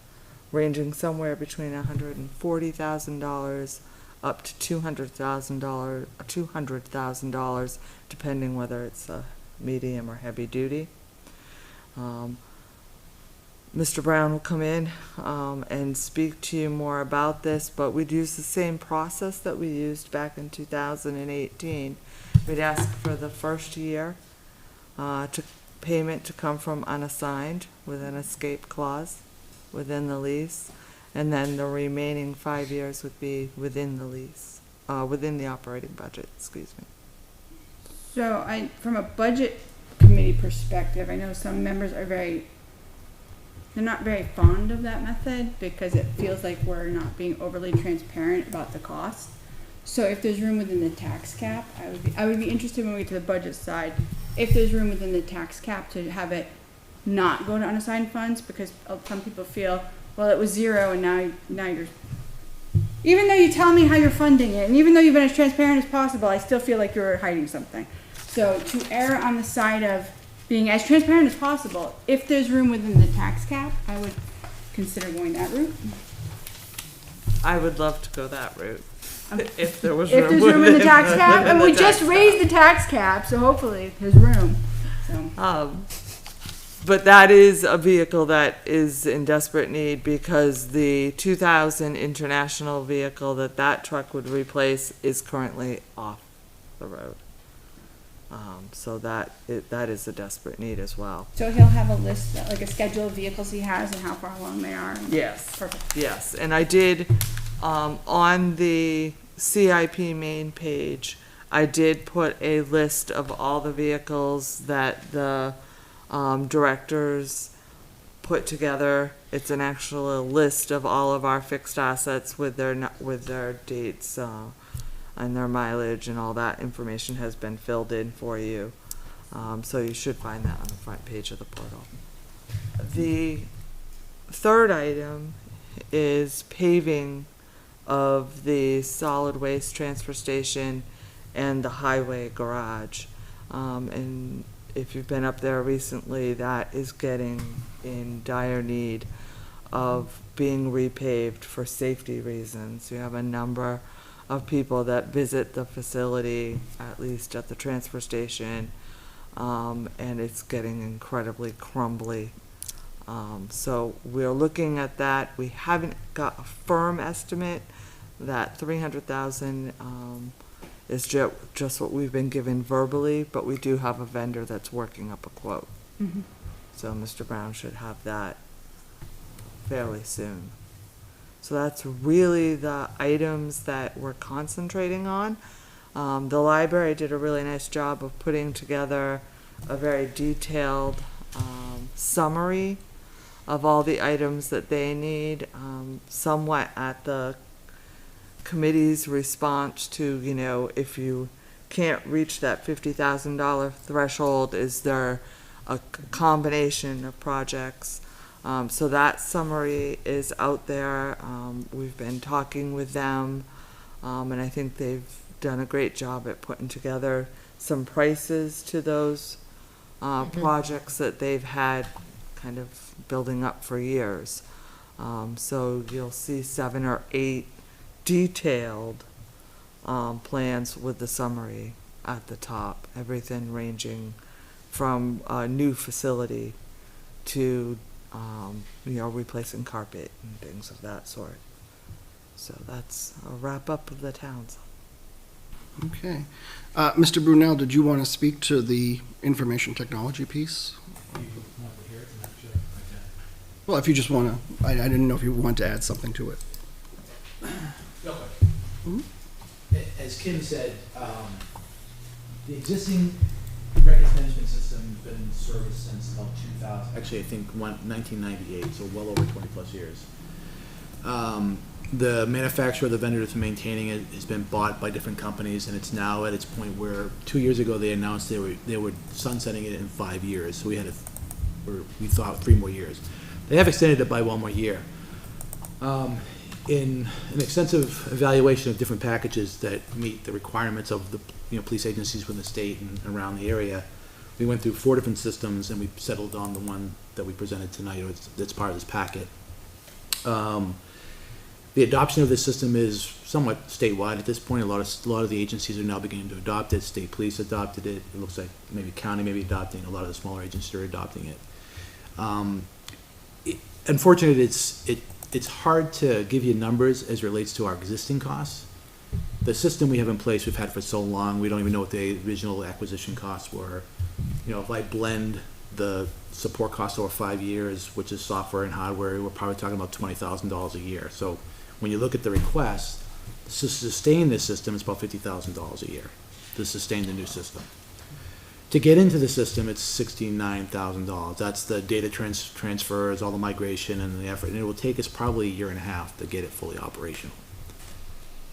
[SPEAKER 8] ranging somewhere between $140,000 up to $200,000, depending whether it's a medium or heavy-duty. Mr. Brown will come in and speak to you more about this, but we'd use the same process that we used back in 2018. We'd ask for the first year payment to come from unassigned with an escape clause within the lease, and then the remaining 5 years would be within the lease, within the operating budget, excuse me.
[SPEAKER 5] So from a budget committee perspective, I know some members are they're not very fond of that method because it feels like we're not being overly transparent about the cost. So if there's room within the tax cap, I would be interested when we get to the budget side, if there's room within the tax cap to have it not go to unassigned funds, because some people feel, well, it was 0 and now you're, even though you tell me how you're funding it, and even though you've been as transparent as possible, I still feel like you're hiding something. So to err on the side of being as transparent as possible, if there's room within the tax cap, I would consider going that route.
[SPEAKER 8] I would love to go that route. If there was
[SPEAKER 5] If
[SPEAKER 8] room
[SPEAKER 5] there's room in the tax cap,
[SPEAKER 8] within
[SPEAKER 5] and
[SPEAKER 8] the
[SPEAKER 5] we
[SPEAKER 8] tax
[SPEAKER 5] just
[SPEAKER 8] cap.
[SPEAKER 5] raised the tax cap, so hopefully there's room. So
[SPEAKER 8] But that is a vehicle that is in desperate need because the 2000 International vehicle that truck would replace is currently off the road. So that is a desperate need as well.
[SPEAKER 5] So he'll have a list, like a schedule of vehicles he has and how far along they are.
[SPEAKER 8] Yes.
[SPEAKER 5] Perfect.
[SPEAKER 8] Yes, and I did, on the CIP main page, I did put a list of all the vehicles that the directors put together. It's an actual list of all of our fixed assets with their dates and their mileage, and all that information has been filled in for you. So you should find that on the front page of the portal. The third item is paving of the solid waste transfer station and the highway garage. And if you've been up there recently, that is getting in dire need of being repaved for safety reasons. You have a number of people that visit the facility, at least at the transfer station, and it's getting incredibly crumbly. So we're looking at that. We haven't got a firm estimate. That 300,000 is just what we've been given verbally, but we do have a vendor that's working up a quote.
[SPEAKER 5] Mhm.
[SPEAKER 8] So Mr. Brown should have that fairly soon. So that's really the items that we're concentrating on. The library did a really nice job of putting together a very detailed summary of all the items that they need, somewhat at the committee's response to, you know, if you can't reach that $50,000 threshold, is there a combination of projects? So that summary is out there. We've been talking with them, and I think they've done a great job at putting together some prices to those projects that they've had kind of building up for years. So you'll see 7 or 8 detailed plans with the summary at the top, everything ranging from a new facility to replacing carpet and things of that sort. So that's a wrap up of the towns.
[SPEAKER 3] Okay. Mr. Brunel, did you want to speak to the information technology piece? Well, if you just want to, I didn't know if you want to add something to it.
[SPEAKER 9] As Kim said, the existing records management system has been in service since about 2000. Actually, I think 1998, so well over 20 plus years. The manufacturer, the vendor that's maintaining it, has been bought by different companies, and it's now at its point where 2 years ago they announced they were sunsetting it in 5 years. So we thought 3 more years. They have extended it by 1 more year. In an extensive evaluation of different packages that meet the requirements of the police agencies within the state and around the area, we went through 4 different systems, and we settled on the one that we presented tonight. That's part of this packet. The adoption of this system is somewhat statewide at this point. A lot of the agencies are now beginning to adopt it. State police adopted it. It looks like maybe county may be adopting. A lot of the smaller agencies are adopting it. Unfortunately, it's hard to give you numbers as relates to our existing costs. The system we have in place, we've had for so long, we don't even know what the original acquisition costs were. You know, if I blend the support costs over 5 years, which is software and hardware, we're probably talking about $20,000 a year. So when you look at the request, to sustain this system, it's about $50,000 a year to sustain the new system. To get into the system, it's $69,000. That's the data transfers, all the migration and the effort, and it will take us probably 1.5 years to get it fully operational.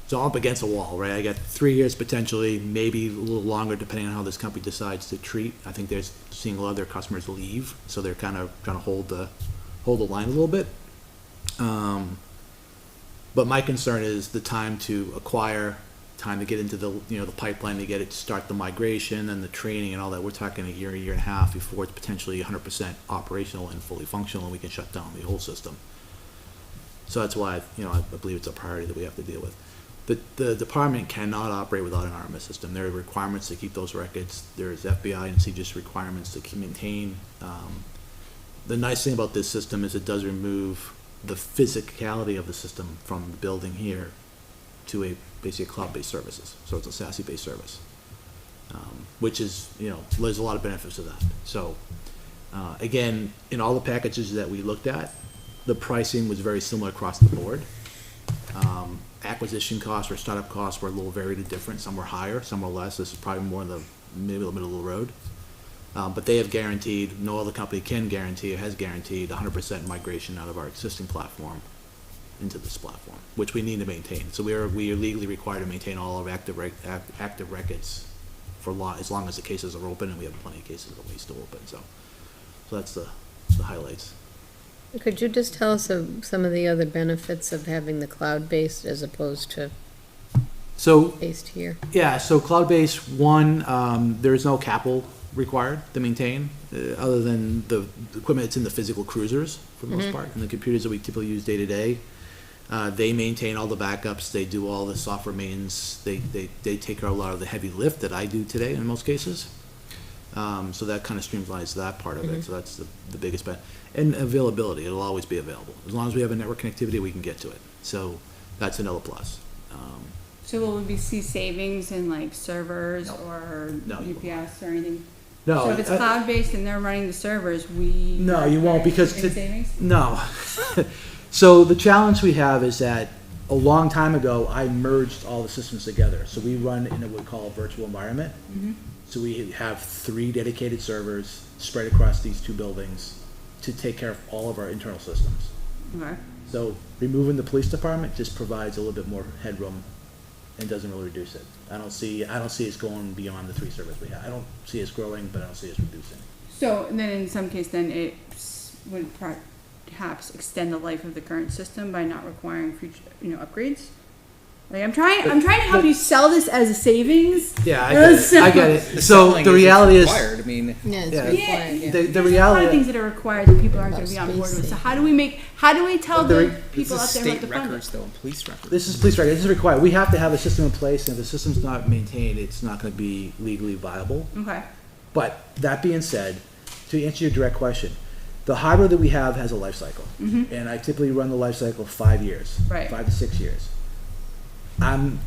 [SPEAKER 9] So I'm up against a wall, right? I got 3 years potentially, maybe a little longer depending on how this company decides to treat. I think they're seeing a lot of their customers leave, so they're kind of trying to hold the line a little bit. But my concern is the time to acquire, time to get into the the pipeline to get it, start the migration and the training and all that. We're talking a year and a half before it's potentially 100% operational and fully functional, and we can shut down the whole system. So that's why I believe it's a priority that we have to deal with. The department cannot operate without an RMS system. There are requirements to keep those records. There's FBI and CJIS requirements to maintain. The nice thing about this system is it does remove the physicality of the system from the building here to basically cloud-based services. So it's a SASE-based service, which is, there's a lot of benefits to that. So again, in all the packages that we looked at, the pricing was very similar across the board. Acquisition costs or startup costs were a little varied and different. Some were higher, some were less. This is probably more in maybe the middle of the road. But they have guaranteed, no other company can guarantee or has guaranteed 100% migration out of our existing platform into this platform, which we need to maintain. So we are legally required to maintain all of active records for as long as the cases are open, and we have plenty of cases that we still open. So that's the highlights.
[SPEAKER 2] Could you just tell us of some of the other benefits of having the cloud-based as opposed to based here?
[SPEAKER 9] Yeah, so cloud-based, there is no capital required to maintain, other than the equipment that's in the physical cruisers for the most part, and the computers that we typically use day to day. They maintain all the backups. They do all the software maintenance. They take care of a lot of the heavy lift that I do today in most cases. So that kind of streamlines that part of it. So that's the biggest benefit. And availability, it'll always be available. As long as we have a network connectivity, we can get to it. So that's another plus.
[SPEAKER 5] So will we see savings in like servers or UPS or anything? No. So if it's cloud-based and they're running the servers,
[SPEAKER 9] No, you won't, because
[SPEAKER 5] savings?
[SPEAKER 9] No. So the challenge we have is that a long time ago, I merged all the systems together. So we run in what we call a virtual environment. So we have 3 dedicated servers spread across these 2 buildings. to take care of all of our internal systems.
[SPEAKER 5] Okay.
[SPEAKER 9] So removing the police department just provides a little bit more headroom and doesn't really reduce it. I don't see us going beyond the 3 servers we have. I don't see us growing, but I don't see us reducing.
[SPEAKER 5] So then in some case, then it would perhaps extend the life of the current system by not requiring future, upgrades? Like I'm trying to help you sell this as a savings.
[SPEAKER 9] Yeah, I get it. So the reality is,
[SPEAKER 6] Required, I mean,
[SPEAKER 2] Yeah, it's
[SPEAKER 9] Yeah.
[SPEAKER 2] required, yeah.
[SPEAKER 9] the
[SPEAKER 5] There's a lot of
[SPEAKER 9] reality,
[SPEAKER 5] things that are required that people aren't going to be on board with. So how do we tell the people out there what to fund it?
[SPEAKER 6] though, and police records.
[SPEAKER 9] this is police record, this is required. We have to have a system in place, and if the system's not maintained, it's not gonna be legally viable.
[SPEAKER 5] Okay.
[SPEAKER 9] But that being said, to answer your direct question, the hardware that we have has a life cycle. And I typically run the life cycle 5 years.
[SPEAKER 5] Right.
[SPEAKER 9] 5 to 6 years. I'm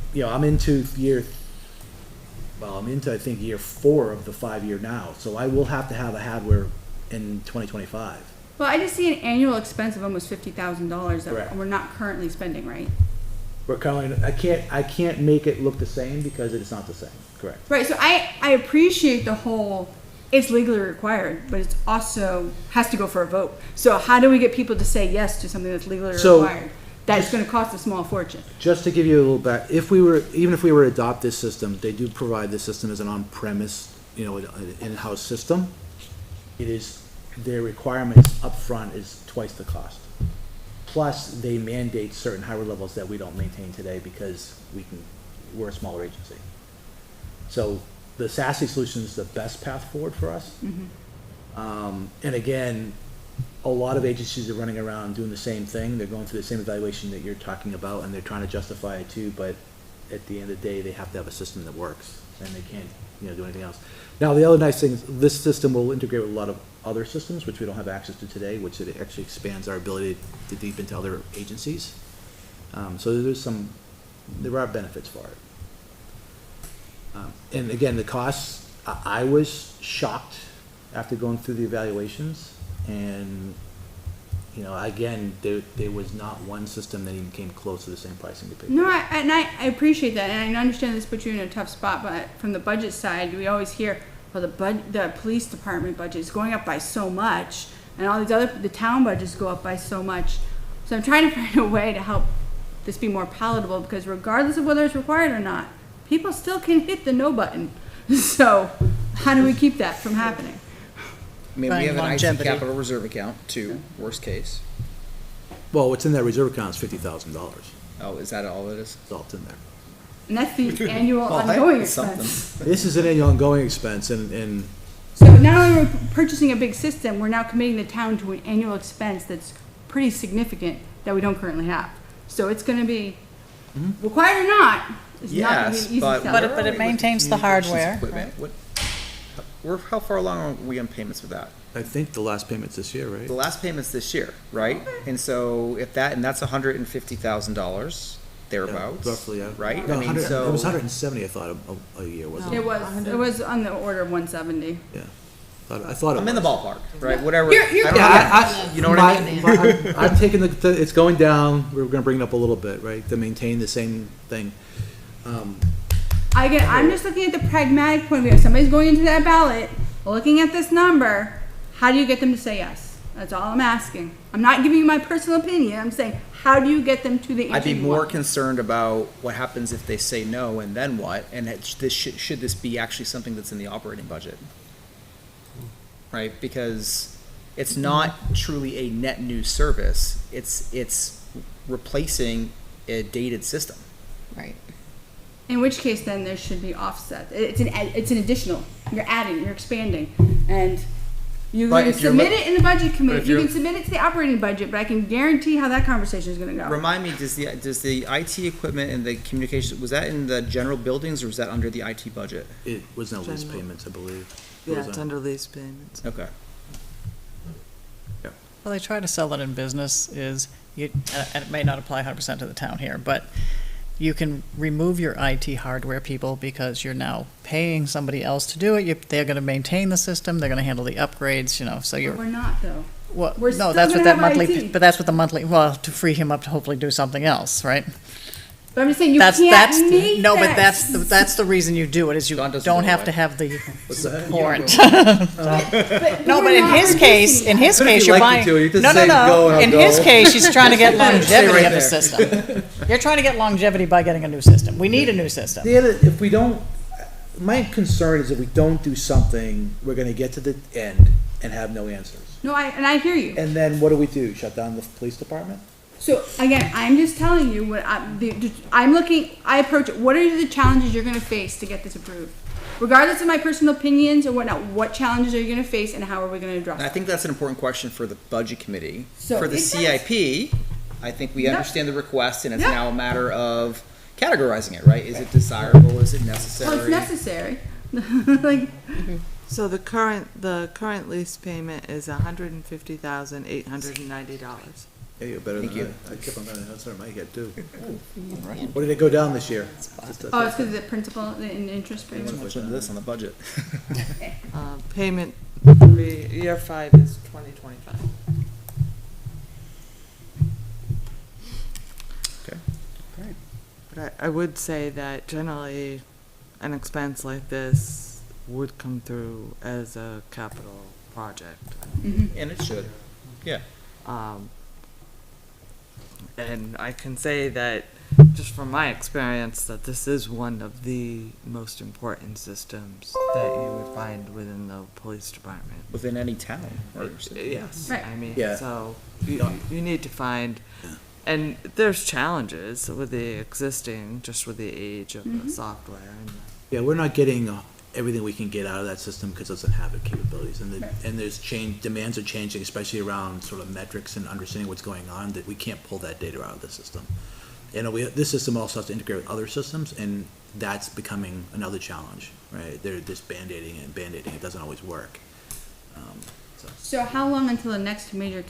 [SPEAKER 9] into I think year 4 of the 5-year now, so I will have to have a hardware in 2025.
[SPEAKER 5] Well, I just see an annual expense of almost $50,000 that
[SPEAKER 9] Correct.
[SPEAKER 5] we're not currently spending, right?
[SPEAKER 9] We're currently, I can't make it look the same because it's not the same, correct?
[SPEAKER 5] Right. So I appreciate the whole. It's legally required, but it's also has to go for a vote. So how do we get people to say yes to something that's legally
[SPEAKER 9] So,
[SPEAKER 5] required? That's going to cost a small fortune.
[SPEAKER 9] Just to give you a little back, even if we were to adopt this system, they do provide this system as an on-premise, an in-house system. Their requirements upfront is twice the cost. Plus, they mandate certain hardware levels that we don't maintain today because we're a smaller agency. So the SASE solution is the best path forward for us. And again, a lot of agencies are running around doing the same thing. They're going through the same evaluation that you're talking about, and they're trying to justify it too, but at the end of the day, they have to have a system that works, and they can't, do anything else. Now, the other nice thing is this system will integrate with a lot of other systems, which we don't have access to today, which it actually expands our ability to deep into other agencies. So there are benefits for it. And again, the costs, I was shocked after going through the evaluations, and, again, there was not one system that even came close to the same pricing we paid.
[SPEAKER 5] No, I appreciate that, and I understand this puts you in a tough spot. But from the budget side, we always hear, well, the police department budget is going up by so much, and all these the town budgets go up by so much. So I'm trying to find a way to help this be more palatable, because regardless of whether it's required or not, people still can hit the no button. So how do we keep that from happening?
[SPEAKER 6] I mean, we
[SPEAKER 7] Right,
[SPEAKER 6] have an IT
[SPEAKER 7] longevity.
[SPEAKER 6] capital reserve account too, worst case.
[SPEAKER 9] Well, what's in that reserve account is $50,000.
[SPEAKER 6] Oh, is that all it is?
[SPEAKER 9] That's all that's in there.
[SPEAKER 5] And that's the annual
[SPEAKER 6] Well, hey,
[SPEAKER 5] ongoing
[SPEAKER 6] it's something.
[SPEAKER 5] expense.
[SPEAKER 9] This is an annual ongoing expense, and
[SPEAKER 5] So not only are we purchasing a big system, we're now committing the town to an annual expense that's pretty significant that we don't currently have. So it's going to be, required or not, it's not going to be
[SPEAKER 6] Yes,
[SPEAKER 5] an easy
[SPEAKER 6] but-
[SPEAKER 5] sell.
[SPEAKER 7] But it maintains the hardware,
[SPEAKER 6] Equipment, how far along are we on payments with that?
[SPEAKER 9] I think the last payment's this year, right?
[SPEAKER 6] The last payment's this year, right? And so that's $150,000 thereabouts.
[SPEAKER 9] Roughly, yeah.
[SPEAKER 6] Right?
[SPEAKER 9] No,
[SPEAKER 6] I mean,
[SPEAKER 9] 100
[SPEAKER 6] so.
[SPEAKER 9] it was 170, I thought, a year, wasn't it?
[SPEAKER 5] It was on the order of 170.
[SPEAKER 9] Yeah. I thought it
[SPEAKER 6] I'm in the
[SPEAKER 9] was.
[SPEAKER 6] ballpark, right? Whatever.
[SPEAKER 5] You're
[SPEAKER 6] I don't
[SPEAKER 9] Yeah,
[SPEAKER 6] know. You know what I mean?
[SPEAKER 9] I'm taking it's going down, we're gonna bring it up a little bit, right, to maintain the same thing.
[SPEAKER 5] Again, I'm just looking at the pragmatic point of view. If somebody's going into that ballot, looking at this number, how do you get them to say yes? That's all I'm asking. I'm not giving you my personal opinion. I'm saying, how do you get them to the answer
[SPEAKER 6] I'd be
[SPEAKER 5] you
[SPEAKER 6] more
[SPEAKER 5] want?
[SPEAKER 6] concerned about what happens if they say no, and then what? And should this be actually something that's in the operating budget? Right? Because it's not truly a net new service. It's replacing a dated system.
[SPEAKER 2] Right.
[SPEAKER 5] In which case, then there should be offset. It's an additional. You're adding. You're expanding, and you
[SPEAKER 6] But
[SPEAKER 5] can
[SPEAKER 6] if you're
[SPEAKER 5] submit
[SPEAKER 6] look-
[SPEAKER 5] it in the budget
[SPEAKER 6] but
[SPEAKER 5] committee.
[SPEAKER 6] if
[SPEAKER 5] You
[SPEAKER 6] you're-
[SPEAKER 5] can submit it to the operating budget, but I can guarantee how that conversation is going to go.
[SPEAKER 6] Remind me, does the IT equipment and the communications, was that in the general buildings or was that under the IT budget?
[SPEAKER 9] It was no lease
[SPEAKER 8] General.
[SPEAKER 9] payments, I believe. It
[SPEAKER 8] Yeah,
[SPEAKER 9] was
[SPEAKER 8] it's
[SPEAKER 9] on-
[SPEAKER 8] under lease payments.
[SPEAKER 6] Okay.
[SPEAKER 7] Well, they try to sell it in business and it may not apply 100% to the town here, but you can remove your IT hardware people because you're now paying somebody else to do it. They're going to maintain the system, they're going to handle the upgrades, so
[SPEAKER 5] But
[SPEAKER 7] you're,
[SPEAKER 5] we're not though.
[SPEAKER 7] well,
[SPEAKER 5] we're
[SPEAKER 7] no,
[SPEAKER 5] still
[SPEAKER 7] that's what
[SPEAKER 5] gonna
[SPEAKER 7] that
[SPEAKER 5] have
[SPEAKER 7] monthly,
[SPEAKER 5] IT.
[SPEAKER 7] but that's what the monthly, well, to free him up to hopefully do something else, right?
[SPEAKER 5] But I'm just saying, you
[SPEAKER 7] That's,
[SPEAKER 5] can't make
[SPEAKER 7] no, but
[SPEAKER 5] that
[SPEAKER 7] that's the reason you do it, is you
[SPEAKER 1] John doesn't
[SPEAKER 7] don't
[SPEAKER 1] go
[SPEAKER 7] have
[SPEAKER 1] away.
[SPEAKER 7] to have the
[SPEAKER 9] What's that?
[SPEAKER 7] warrant.
[SPEAKER 5] But
[SPEAKER 7] No,
[SPEAKER 5] we're
[SPEAKER 7] but in
[SPEAKER 5] not
[SPEAKER 7] his case,
[SPEAKER 5] reducing that.
[SPEAKER 1] But if
[SPEAKER 7] you're
[SPEAKER 1] you'd like me
[SPEAKER 7] buying.
[SPEAKER 1] to, you just
[SPEAKER 7] No,
[SPEAKER 1] say go
[SPEAKER 7] no.
[SPEAKER 1] and I'll
[SPEAKER 7] In his
[SPEAKER 1] go.
[SPEAKER 7] case, she's trying to get longevity
[SPEAKER 1] right
[SPEAKER 7] of the
[SPEAKER 1] there.
[SPEAKER 7] system. You're trying to get longevity by getting a new system. We need a new system.
[SPEAKER 9] The other, if we don't, my concern is if we don't do something, we're gonna get to the end and have no answers.
[SPEAKER 5] No, I hear you.
[SPEAKER 9] And then what do? Shut down the police department?
[SPEAKER 5] So again, I'm just telling you what I approach it. What are the challenges you're going to face to get this approved? Regardless of my personal opinions or whatnot, what challenges are you going to face and how are we going to address
[SPEAKER 1] And I
[SPEAKER 5] them?
[SPEAKER 1] think that's an important question for the budget committee.
[SPEAKER 5] So
[SPEAKER 1] For the
[SPEAKER 5] it does.
[SPEAKER 1] CIP, I think we
[SPEAKER 5] Yep.
[SPEAKER 1] understand the request and it's
[SPEAKER 5] Yep.
[SPEAKER 1] now a matter of categorizing it, right? Is it desirable? Is it necessary?
[SPEAKER 5] Well, it's necessary. Like,
[SPEAKER 8] So the current lease payment is $150,890.
[SPEAKER 9] Yeah, you're better
[SPEAKER 1] Thank
[SPEAKER 9] than
[SPEAKER 1] you.
[SPEAKER 9] I kept on going, that's what I might get too. What did it go down this year?
[SPEAKER 5] oh, it's because of the principal and interest
[SPEAKER 1] What's
[SPEAKER 5] payment.
[SPEAKER 1] much into this on the budget?
[SPEAKER 8] Payment for year 5 is 2025.
[SPEAKER 1] Okay.
[SPEAKER 8] But I would say that generally, an expense like this would come through as a capital project.
[SPEAKER 5] Mhm.
[SPEAKER 1] And it should. Yeah.
[SPEAKER 8] And I can say that, just from my experience, that this is one of the most important systems that you would find within the police department.
[SPEAKER 1] Within any town or city.
[SPEAKER 8] Yes,
[SPEAKER 5] Right.
[SPEAKER 8] I mean,
[SPEAKER 9] Yeah.
[SPEAKER 8] so you need to find, and there's challenges with the existing, just with the age of the software. And
[SPEAKER 9] Yeah, we're not getting everything we can get out of that system because it doesn't have the capabilities. And there's demands are changing, especially around sort of metrics and understanding what's going on, that we can't pull that data out of the system. You know, this system also has to integrate with other systems, and that's becoming another challenge, right? They're just band-aiding it doesn't always work.
[SPEAKER 5] So how long until the next major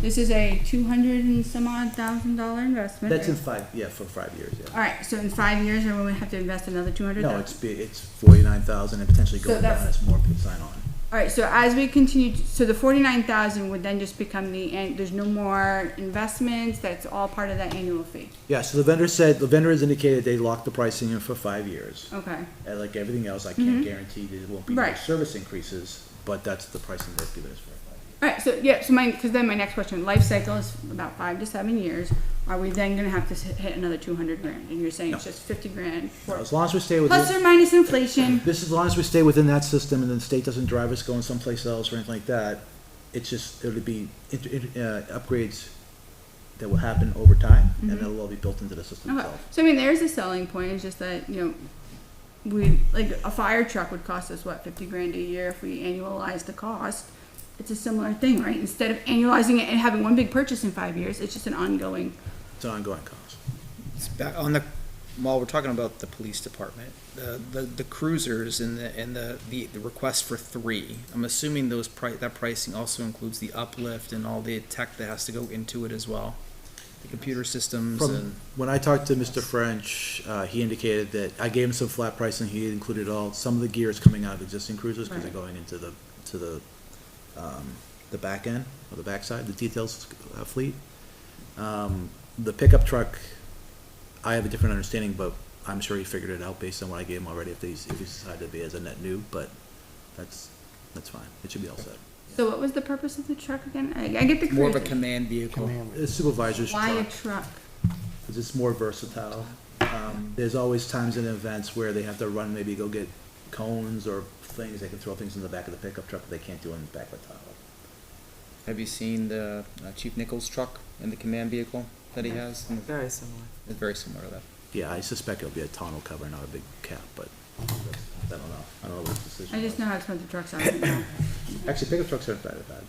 [SPEAKER 5] this is a $200 and some odd thousand investment.
[SPEAKER 9] That's
[SPEAKER 5] right?
[SPEAKER 9] for 5 years, yeah.
[SPEAKER 5] All right, so in 5 years, are we going to have to invest another 200?
[SPEAKER 9] No, it's 49,000 and potentially
[SPEAKER 5] So
[SPEAKER 9] going down
[SPEAKER 5] that's-
[SPEAKER 9] as more people sign on.
[SPEAKER 5] All right, so as we continue, so the 49,000 would then just become there's no more investments. That's all part of that annual fee.
[SPEAKER 9] Yeah, so the vendor has indicated they locked the pricing in for 5 years.
[SPEAKER 5] Okay.
[SPEAKER 9] And like everything else, I can't guarantee there won't be no
[SPEAKER 5] Right.
[SPEAKER 9] service increases, but that's the pricing they've given us for 5 years.
[SPEAKER 5] All right, so yeah, so because then my next question, life cycle is about 5 to 7 years. Are we then going to have to hit another 200 grand? And you're saying it's just 50 grand for
[SPEAKER 9] As long as we stay within,
[SPEAKER 5] plus or minus inflation.
[SPEAKER 9] as long as we stay within that system and the state doesn't drive us going someplace else or anything like that, it'll be upgrades that will happen over time and it'll all be built into the system
[SPEAKER 5] Okay,
[SPEAKER 9] itself.
[SPEAKER 5] so I mean, there's a selling point. It's just that we like a fire truck would cost us what 50 grand a year if we annualize the cost. It's a similar thing, right? Instead of annualizing it and having one big purchase in 5 years, it's just an ongoing.
[SPEAKER 9] It's an ongoing cost.
[SPEAKER 1] While we're talking about the police department, the cruisers and the request for 3, I'm assuming that pricing also includes the uplift and all the tech that has to go into it as well, the computer systems and.
[SPEAKER 9] When I talked to Mr. French, he indicated that I gave him some flat pricing. He included some of the gears coming out of existing cruisers because they're going into the back end or the backside, the details fleet. The pickup truck, I have a different understanding, but I'm sure he figured it out based on what I gave him already. If he's decided to be as a net new, but that's fine. It should be all set.
[SPEAKER 5] So what was the purpose of the truck again? I get the
[SPEAKER 1] More of a
[SPEAKER 5] cruiser.
[SPEAKER 1] command vehicle.
[SPEAKER 9] The supervisor's
[SPEAKER 5] Why a
[SPEAKER 9] truck,
[SPEAKER 5] truck?
[SPEAKER 9] because it's more versatile. There's always times in events where they have to run, maybe go get cones or things. They can throw things in the back of the pickup truck that they can't do in the back of the Tahoe.
[SPEAKER 1] Have you seen the Chief Nichols truck and the command vehicle that he has?
[SPEAKER 8] very similar.
[SPEAKER 1] It's very similar to that.
[SPEAKER 9] Yeah, I suspect it'll be a tonneau cover, not a big cap, but I don't know. I don't know what his decision
[SPEAKER 5] I just
[SPEAKER 9] was.
[SPEAKER 5] know how expensive trucks are right now.
[SPEAKER 9] Actually, pickup trucks aren't that bad.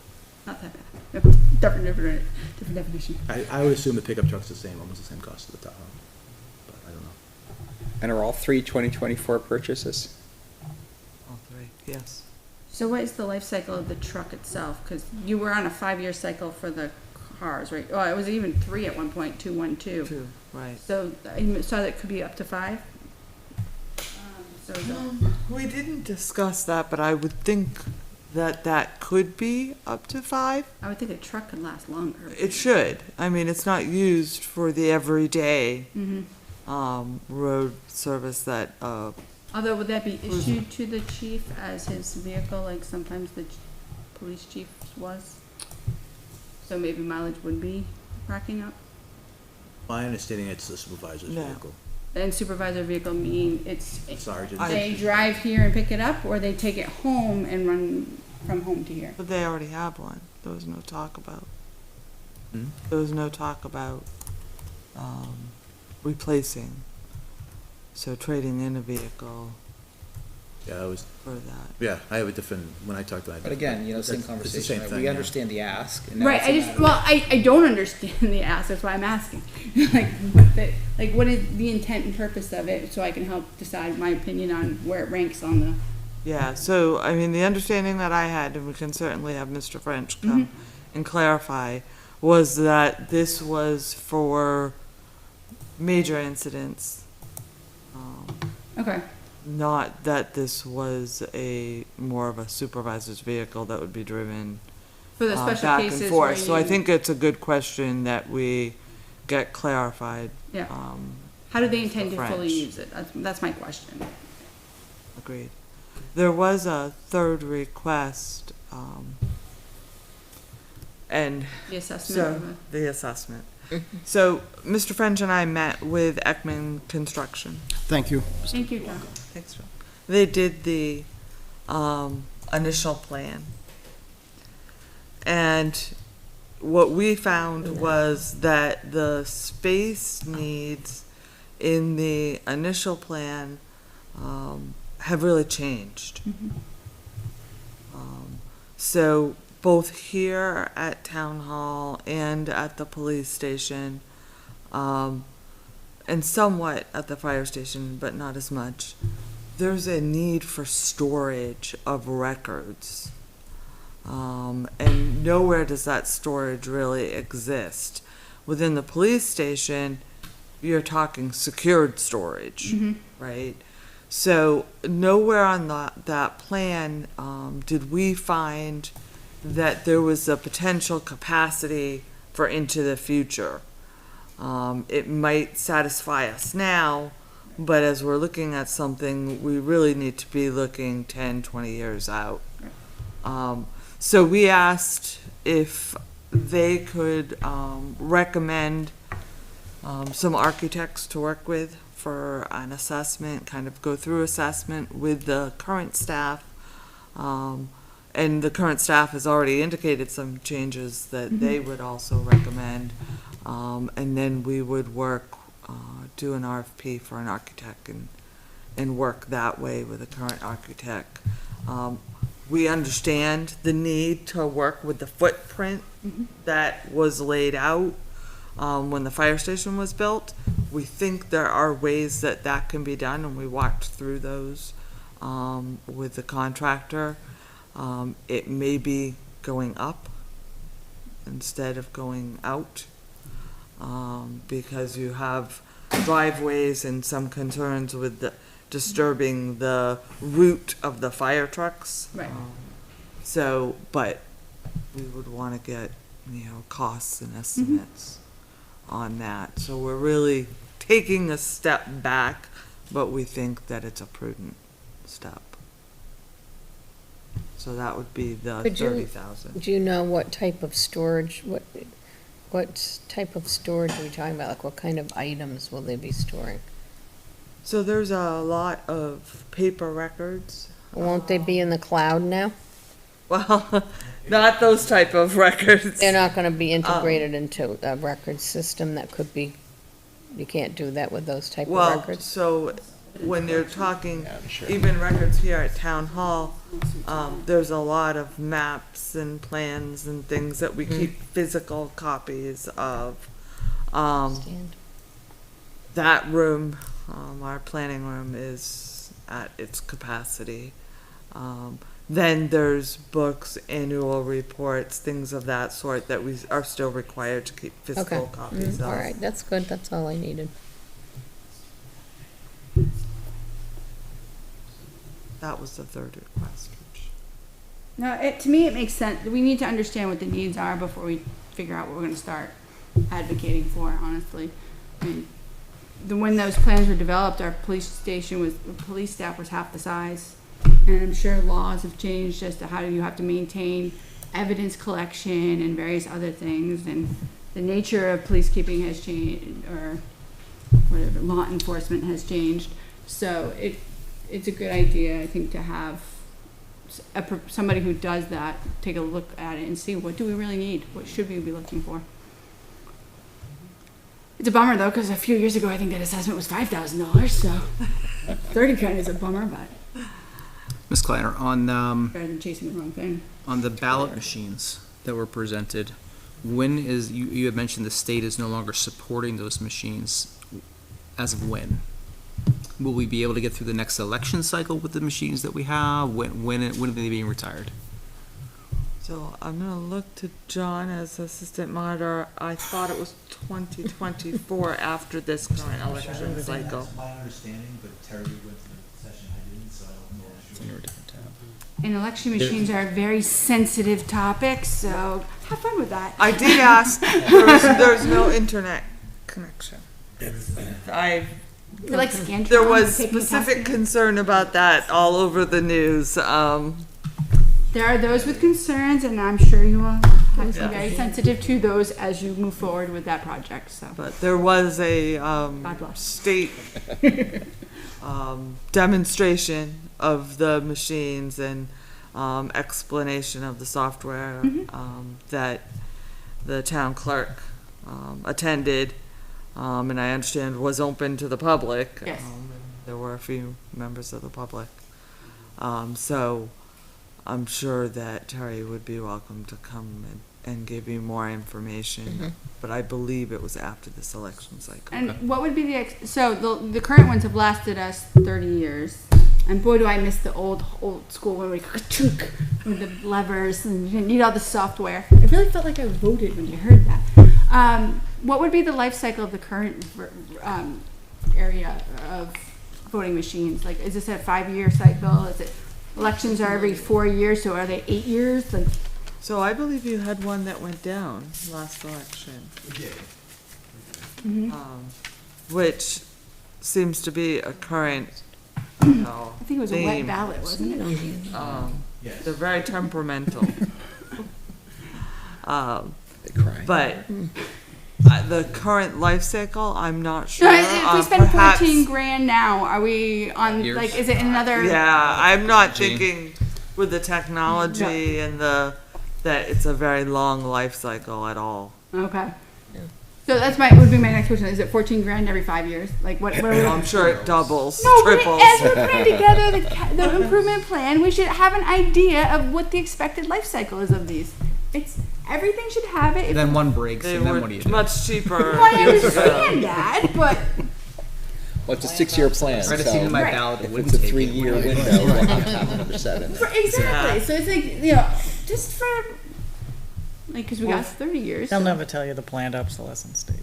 [SPEAKER 5] Not that bad. Different definition.
[SPEAKER 9] I would assume the pickup truck's the same, almost the same cost as the Tahoe, but I don't know.
[SPEAKER 6] And are all 3 2024 purchases?
[SPEAKER 8] All 3, yes.
[SPEAKER 5] So what is the life cycle of the truck itself? Because you were on a 5-year cycle for the cars, right? Oh, it was even 3 at one point, 2, 1, 2.
[SPEAKER 8] 2, right.
[SPEAKER 5] So I saw that could be up to 5. So is that-
[SPEAKER 8] We didn't discuss that, but I would think that could be up to 5.
[SPEAKER 5] I would think a truck could last longer.
[SPEAKER 8] It should. I mean, it's not used for the everyday, road service that,
[SPEAKER 5] Although, would that be issued to the chief as his vehicle, like sometimes the police chief was? So maybe mileage would be racking up?
[SPEAKER 9] My understanding, it's the supervisor's
[SPEAKER 8] No.
[SPEAKER 9] vehicle.
[SPEAKER 5] And supervisor vehicle meaning it's,
[SPEAKER 9] Sergeant.
[SPEAKER 5] they drive here and pick it up, or they take it home and run from home to here?
[SPEAKER 8] but they already have one. There was no talk about.
[SPEAKER 9] Hmm?
[SPEAKER 8] There was no talk about, replacing. So trading in a vehicle
[SPEAKER 9] Yeah, it was,
[SPEAKER 8] for that.
[SPEAKER 9] yeah, I have a different, when I talked to my.
[SPEAKER 1] But again, same
[SPEAKER 9] It's the
[SPEAKER 1] conversation,
[SPEAKER 9] same
[SPEAKER 1] right?
[SPEAKER 9] thing,
[SPEAKER 1] We
[SPEAKER 9] yeah.
[SPEAKER 1] understand the ask. And now
[SPEAKER 5] Right,
[SPEAKER 1] it's
[SPEAKER 5] I
[SPEAKER 1] a
[SPEAKER 5] just,
[SPEAKER 1] matter of-
[SPEAKER 5] well, I don't understand the ask, that's why I'm asking. What is the intent and purpose of it, so I can help decide my opinion on where it ranks on the.
[SPEAKER 8] Yeah, so, I mean, the understanding that I had, and we can certainly have Mr. French come and clarify, was that this was for major incidents.
[SPEAKER 5] Okay,
[SPEAKER 8] Not that this was more of a supervisor's vehicle that would be driven
[SPEAKER 5] for the special
[SPEAKER 8] back
[SPEAKER 5] cases
[SPEAKER 8] and
[SPEAKER 5] where
[SPEAKER 8] forth. So I
[SPEAKER 5] you-
[SPEAKER 8] think it's a good question that we get clarified.
[SPEAKER 5] Yeah. How do they intend to
[SPEAKER 8] French.
[SPEAKER 5] fully use it? That's my question.
[SPEAKER 8] Agreed. There was a third request, and
[SPEAKER 5] The assessment
[SPEAKER 8] so,
[SPEAKER 5] of it.
[SPEAKER 8] the assessment. So, Mr. French and I met with Ekman Construction.
[SPEAKER 3] Thank you.
[SPEAKER 5] Thank you, John.
[SPEAKER 8] Thanks, John. They did the, initial plan. And what we found was that the space needs in the initial plan, have really changed. So both here at Town Hall and at the police station, and somewhat at the fire station, but not as much, there's a need for storage of records. And nowhere does that storage really exist. Within the police station, you're talking secured storage, right? So nowhere on that plan did we find that there was a potential capacity for into the future. It might satisfy us now, but as we're looking at something, we really need to be looking 10, 20 years out. So we asked if they could recommend some architects to work with for an assessment, kind of go through assessment with the current staff. And the current staff has already indicated some changes that they would also recommend. And then we would work, do an RFP for an architect and work that way with the current architect. We understand the need to work with the footprint that was laid out when the fire station was built. We think there are ways that that can be done, and we walked through those with the contractor. It may be going up instead of going out, because you have driveways and some concerns with disturbing the route of the fire trucks.
[SPEAKER 5] Right.
[SPEAKER 8] So, but we would want to get, costs and estimates on that. So we're really taking a step back, but we think that it's a prudent step. So that would be the
[SPEAKER 2] Could you-
[SPEAKER 8] 30,000.
[SPEAKER 2] Do you know what type of storage, what type of storage are we talking about? Like, what kind of items will they be storing?
[SPEAKER 8] So there's a lot of paper records.
[SPEAKER 2] Won't they be in the cloud now?
[SPEAKER 8] Well, not those type of records.
[SPEAKER 2] They're not gonna be integrated into a record system that could be, you can't do that with those type of
[SPEAKER 8] Well,
[SPEAKER 2] records?
[SPEAKER 8] so when you're talking, even records here at Town Hall, there's a lot of maps and plans and things that we keep physical copies of.
[SPEAKER 2] Stand.
[SPEAKER 8] That room, our planning room, is at its capacity. Then there's books, annual reports, things of that sort that we are still required to keep physical
[SPEAKER 2] Okay,
[SPEAKER 8] copies of.
[SPEAKER 2] all right, that's good, that's all I needed.
[SPEAKER 8] That was the third request.
[SPEAKER 5] No, to me, it makes sense. We need to understand what the needs are before we figure out what we're gonna start advocating for, honestly. I mean, when those plans were developed, our police staff was half the size. And I'm sure laws have changed as to how you have to maintain evidence collection and various other things. And the nature of police keeping has changed, or whatever, law enforcement has changed. So it's a good idea, I think, to have somebody who does that take a look at it and see, what do we really need? What should we be looking for? It's a bummer though, because a few years ago I think that assessment was $5,000, so 30 kind of is a bummer, but
[SPEAKER 1] Ms. Kleiner, on
[SPEAKER 5] better than chasing the wrong thing.
[SPEAKER 1] on the ballot machines that were presented, when is you had mentioned the state is no longer supporting those machines? As of when? Will we be able to get through the next election cycle with the machines that we have? When are they being retired?
[SPEAKER 8] So I'm gonna look to John as assistant monitor. I thought it was 2024 after this current election cycle.
[SPEAKER 9] That's my understanding, but Terry went to the session I didn't, so I don't know.
[SPEAKER 1] It's under a different tab.
[SPEAKER 5] And election machines are a very sensitive topic, so have fun with that.
[SPEAKER 8] I did ask, there's no internet connection.
[SPEAKER 5] They're like Scantron,
[SPEAKER 8] There was
[SPEAKER 5] taking
[SPEAKER 8] specific
[SPEAKER 5] testing.
[SPEAKER 8] concern about that all over the news.
[SPEAKER 5] There are those with concerns, and I'm sure you will have to be very sensitive to those as you move forward with that project, so.
[SPEAKER 8] But there was a
[SPEAKER 5] God bless.
[SPEAKER 8] state demonstration of the machines and explanation of the software that the town clerk attended, and I understand was open to the public.
[SPEAKER 5] Yes.
[SPEAKER 8] There were a few members of the public. So I'm sure that Terry would be welcome to come and give you more information, but I believe it was after this election cycle.
[SPEAKER 5] And what would be so the current ones have lasted us 30 years, and boy do I miss the old school when we chunk with the levers and you didn't need all the software. I really felt like I voted when you heard that. What would be the life cycle of the current area of voting machines? Like, is this a 5-year cycle? Is it elections are every 4 years? So are they 8 years? Like,
[SPEAKER 8] So I believe you had one that went down last election. Which seems to be a current,
[SPEAKER 5] I think it was a wet
[SPEAKER 8] theme.
[SPEAKER 5] ballot, wasn't it?
[SPEAKER 8] They're very temperamental.
[SPEAKER 6] They cry.
[SPEAKER 8] But the current life cycle, I'm not
[SPEAKER 5] So
[SPEAKER 8] sure.
[SPEAKER 5] if we spend
[SPEAKER 8] Perhaps-
[SPEAKER 5] 14 grand now, are we on,
[SPEAKER 1] Years.
[SPEAKER 5] like, is it another?
[SPEAKER 8] Yeah, I'm not
[SPEAKER 1] Gee.
[SPEAKER 8] thinking with the technology and that it's a very long life cycle at all.
[SPEAKER 5] Okay. So that's would be my next question. Is it 14 grand every 5 years? Like what are we?
[SPEAKER 8] I'm sure it doubles,
[SPEAKER 5] No, but
[SPEAKER 8] triples.
[SPEAKER 5] as we're putting together the improvement plan, we should have an idea of what the expected life cycle is of these. Everything should have it.
[SPEAKER 1] Then one breaks,
[SPEAKER 8] They
[SPEAKER 1] and then
[SPEAKER 8] were
[SPEAKER 1] what do you do?
[SPEAKER 8] much cheaper.
[SPEAKER 5] Well, I understand that, but
[SPEAKER 6] Well, it's a 6-year plan,
[SPEAKER 1] Try to see in my
[SPEAKER 5] Right.
[SPEAKER 1] ballot. It
[SPEAKER 6] if
[SPEAKER 1] wouldn't
[SPEAKER 6] it's a
[SPEAKER 1] take it.
[SPEAKER 6] 3-year window, we'll have number 7.
[SPEAKER 5] exactly. So it's like, just for because we got 30 years.
[SPEAKER 7] They'll
[SPEAKER 5] so.
[SPEAKER 7] never tell you the planned obsolescence date.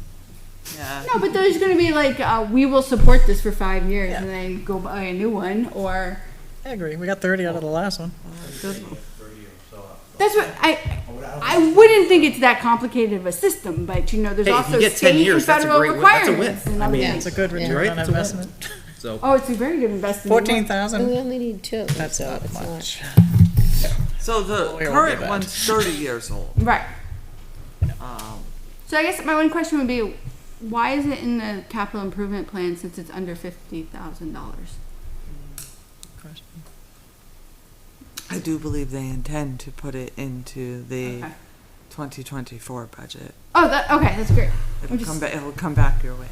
[SPEAKER 8] Yeah.
[SPEAKER 5] No, but there's going to be like, we will support this for 5 years
[SPEAKER 7] Yeah.
[SPEAKER 5] and then go buy a new one, or
[SPEAKER 7] I agree, we got 30 out of the last one.
[SPEAKER 5] that's what I wouldn't think it's that complicated of a system, but there's
[SPEAKER 1] Hey, if you
[SPEAKER 5] also
[SPEAKER 1] get 10
[SPEAKER 5] state and
[SPEAKER 1] years, that's a
[SPEAKER 5] federal
[SPEAKER 1] great win. That's a win.
[SPEAKER 5] requirements. And
[SPEAKER 1] I mean,
[SPEAKER 5] other
[SPEAKER 7] It's a
[SPEAKER 5] things.
[SPEAKER 7] good return
[SPEAKER 1] right,
[SPEAKER 7] on
[SPEAKER 1] it's a win.
[SPEAKER 7] investment.
[SPEAKER 1] So
[SPEAKER 5] Oh, it's a very good investment.
[SPEAKER 7] 14,000,
[SPEAKER 2] And we only need 2.
[SPEAKER 7] that's
[SPEAKER 2] so
[SPEAKER 7] not
[SPEAKER 2] it's
[SPEAKER 7] much.
[SPEAKER 8] So the
[SPEAKER 7] Boy, oh,
[SPEAKER 8] current
[SPEAKER 7] bad.
[SPEAKER 8] one's 30 years old.
[SPEAKER 5] Right.
[SPEAKER 8] Um,
[SPEAKER 5] So I guess my one question would be, why is it in the capital improvement plan since it's under $50,000?
[SPEAKER 8] I do believe they intend to put it into the
[SPEAKER 5] Okay.
[SPEAKER 8] 2024 budget.
[SPEAKER 5] Oh, okay, that's great.
[SPEAKER 8] It'll come back your way.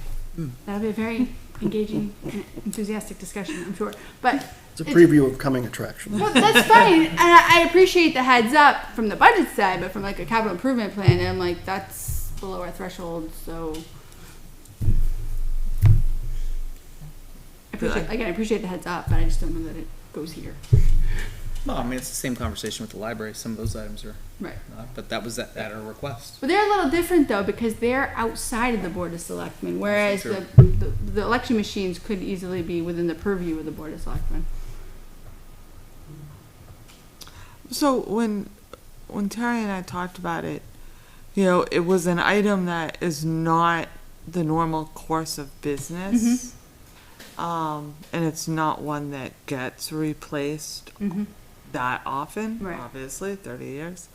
[SPEAKER 5] That'll be a very engaging and enthusiastic discussion, I'm sure. But
[SPEAKER 3] It's a preview of coming attractions.
[SPEAKER 5] well, that's fine, and I appreciate the heads up from the budget side, but from like a capital improvement plan, I'm like, that's below our threshold, so. I appreciate the heads up, but I just don't know that it goes here.
[SPEAKER 1] no, I mean it's the same conversation with the library. Some of those items are
[SPEAKER 5] Right.
[SPEAKER 1] not, but that was at our request.
[SPEAKER 5] But they're a little different though, because they're outside of the Board of Selectmen, whereas
[SPEAKER 1] True.
[SPEAKER 5] the election machines could easily be within the purview of the Board of Selectmen.
[SPEAKER 8] So when Terry and I talked about it, you know, it was an item that is not the normal course of business. And it's not one that gets replaced that often,
[SPEAKER 5] Right.
[SPEAKER 8] obviously, 30 years.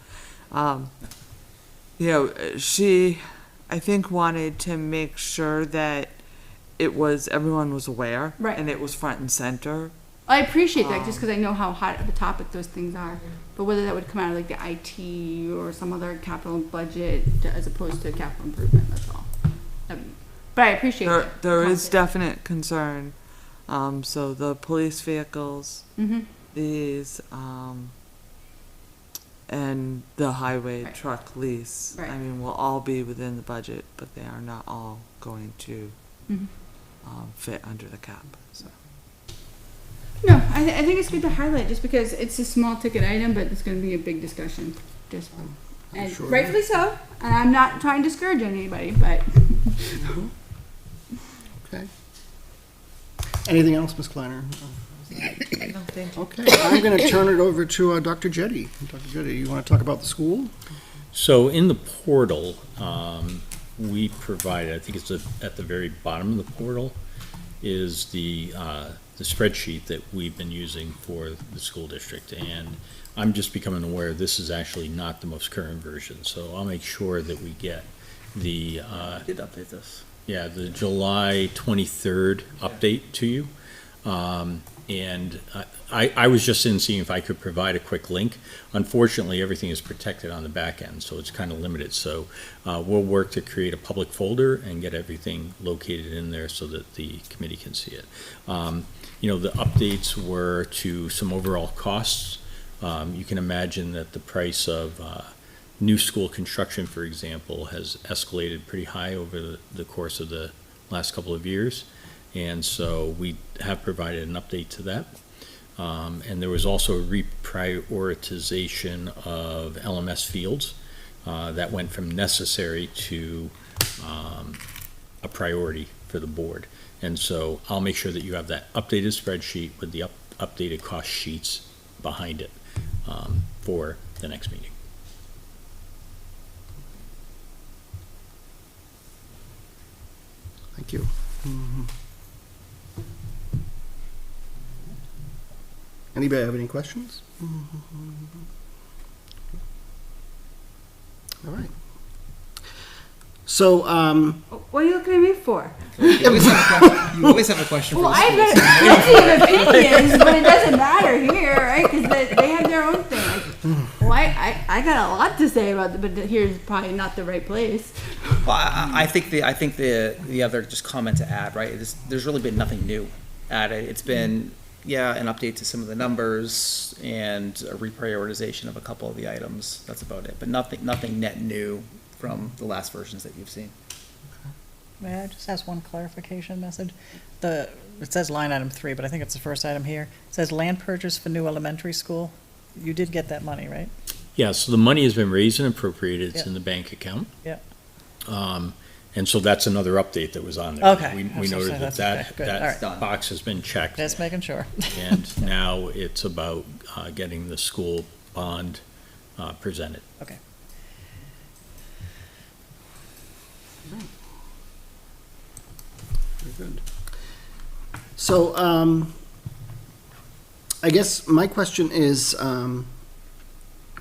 [SPEAKER 8] You know, she, I think, wanted to make sure that everyone was aware.
[SPEAKER 5] Right.
[SPEAKER 8] And it was front and center.
[SPEAKER 5] I appreciate that just because I know how hot of a topic those things are. But whether that would come out of like the IT or some other capital budget as opposed to capital improvement, that's all. But I appreciate it.
[SPEAKER 8] There is definite concern. So the police vehicles, these, and the highway
[SPEAKER 5] Right.
[SPEAKER 8] truck lease,
[SPEAKER 5] Right.
[SPEAKER 8] I mean, will all be within the budget, but they are not all going to fit under the cap, so.
[SPEAKER 5] No, I think it's good to highlight just because it's a small ticket item, but it's going to be a big discussion. Just and
[SPEAKER 3] sure.
[SPEAKER 5] rightfully so. And I'm not trying to discourage anybody, but
[SPEAKER 3] Okay. Anything else, Ms. Kleiner?
[SPEAKER 8] Thank you.
[SPEAKER 3] Okay, I'm going to turn it over to Dr. Jetty. Dr. Jetty, you want to talk about the school?
[SPEAKER 4] So in the portal, we provided, I think it's at the very bottom of the portal, is the spreadsheet that we've been using for the school district. And I'm just becoming aware this is actually not the most current version. So I'll make sure that we get the,
[SPEAKER 1] Did update this.
[SPEAKER 4] yeah, the July 23rd update to you. And I was just in seeing if I could provide a quick link. Unfortunately, everything is protected on the back end, so it's kind of limited. So we'll work to create a public folder and get everything located in there so that the committee can see it. You know, the updates were to some overall costs. You can imagine that the price of new school construction, for example, has escalated pretty high over the course of the last couple of years. And so we have provided an update to that. And there was also a reprioritization of LMS fields that went from necessary to a priority for the board. And so I'll make sure that you have that updated spreadsheet with the updated cost sheets behind it for the next meeting.
[SPEAKER 3] Thank you. Anybody have any questions? All right. So,
[SPEAKER 5] what are you looking at me for?
[SPEAKER 1] You always have a question
[SPEAKER 5] Well,
[SPEAKER 1] for the
[SPEAKER 5] I've
[SPEAKER 1] schools.
[SPEAKER 5] got plenty of opinions, but it doesn't matter here, right? Because they have their own thing. Like, well, I got a lot to say about it, but here's probably not the right place.
[SPEAKER 1] Well, I think the other just comment to add, right, is there's really been nothing new added. It's been, an update to some of the numbers and a reprioritization of a couple of the items. That's about it. But nothing net new from the last versions that you've seen.
[SPEAKER 7] May I just ask one clarification message? It says line item 3, but I think it's the first item here. It says land purchase for new elementary school. You did get that money, right?
[SPEAKER 4] Yeah, so the money has been raised and appropriated. It's
[SPEAKER 7] Yeah.
[SPEAKER 4] in the bank account.
[SPEAKER 7] Yeah.
[SPEAKER 4] And so that's another update that was on there.
[SPEAKER 7] Okay.
[SPEAKER 4] We
[SPEAKER 7] I was gonna
[SPEAKER 4] noted
[SPEAKER 7] say
[SPEAKER 4] that
[SPEAKER 7] that's okay. Good. All right.
[SPEAKER 1] Done.
[SPEAKER 4] box has been checked.
[SPEAKER 7] Just making sure.
[SPEAKER 4] And now it's about getting the school bond presented.
[SPEAKER 7] Okay.
[SPEAKER 3] very good. So, I guess my question is,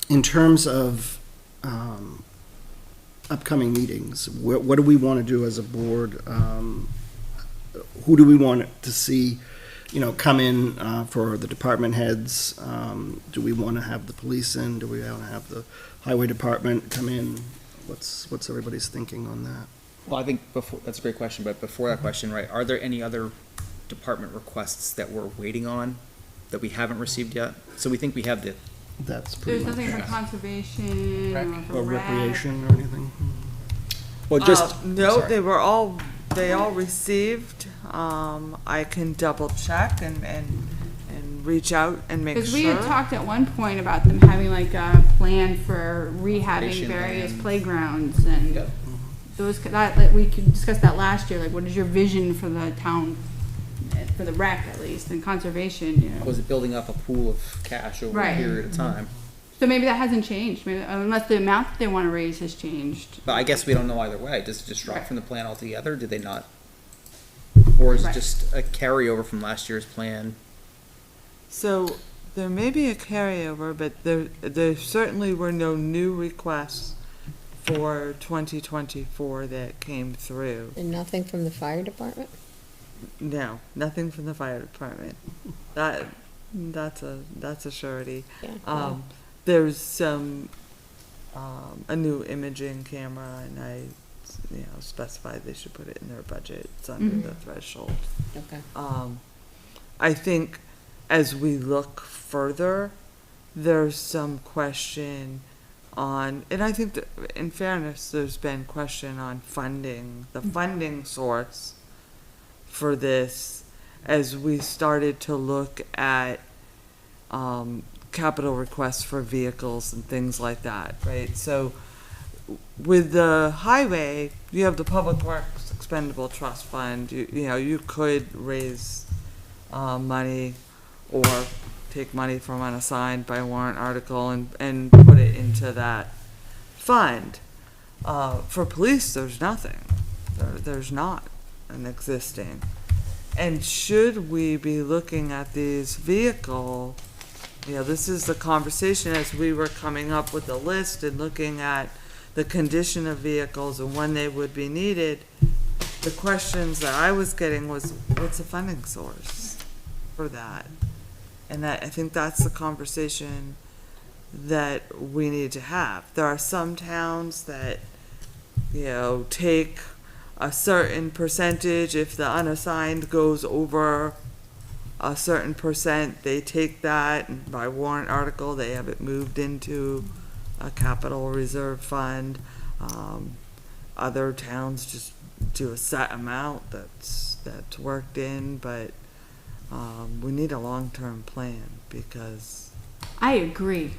[SPEAKER 3] in terms of upcoming meetings, what do we want to do as a board? Who do we want to see, come in for the department heads? Do we want to have the police in? Do we want to have the highway department come in? What's everybody's thinking on that?
[SPEAKER 1] Well, I think that's a great question, but before that question, right, are there any other department requests that we're waiting on that we haven't received yet? So we think we have
[SPEAKER 3] That's pretty
[SPEAKER 5] There's
[SPEAKER 3] much.
[SPEAKER 5] nothing for conservation or for
[SPEAKER 3] Or
[SPEAKER 5] rec.
[SPEAKER 3] recreation or anything?
[SPEAKER 6] Well, just,
[SPEAKER 8] No,
[SPEAKER 6] sorry.
[SPEAKER 8] they all received. I can double check and reach out and make
[SPEAKER 5] Because
[SPEAKER 8] sure.
[SPEAKER 5] we had talked at one point about them having like a plan for rehabbing
[SPEAKER 1] Recreation
[SPEAKER 5] various
[SPEAKER 1] land.
[SPEAKER 5] playgrounds and
[SPEAKER 1] Yep.
[SPEAKER 5] those, like, we could discuss that last year, like what is your vision for the town, for the rec at least, and conservation,
[SPEAKER 1] Was it building up a pool of cash over a
[SPEAKER 5] Right.
[SPEAKER 1] period of time?
[SPEAKER 5] So maybe that hasn't changed, maybe, unless the amount that they want to raise has changed.
[SPEAKER 1] But I guess we don't know either way. Does it just drop from the plan altogether? Did they not? Or is it
[SPEAKER 5] Right.
[SPEAKER 1] just a carryover from last year's plan?
[SPEAKER 8] So there may be a carryover, but there certainly were no new requests for 2024 that came through.
[SPEAKER 2] And nothing from the fire department?
[SPEAKER 8] No, nothing from the fire department. That's a surety.
[SPEAKER 2] Yeah. Well,
[SPEAKER 8] There's some, a new imaging camera, and I, specified they should put it in their budget. It's under the threshold.
[SPEAKER 2] okay.
[SPEAKER 8] I think as we look further, there's some question on, and I think that in fairness, there's been question on funding, the funding source for this, as we started to look at capital requests for vehicles and things like that, right? So with the highway, you have the Public Works Expendable Trust Fund. You could raise money or take money from unassigned by warrant article and put it into that fund. For police, there's nothing. There's not an existing. And should we be looking at these this is the conversation as we were coming up with the list and looking at the condition of vehicles and when they would be needed. The questions that I was getting was, what's the funding source for that? And I think that's the conversation that we need to have. There are some towns that, take a certain percentage. If the unassigned goes over a certain percent, they take that, and by warrant article, they have it moved into a capital reserve fund. Other towns just do a set amount that's worked in, but we need a long-term plan because
[SPEAKER 5] I agree.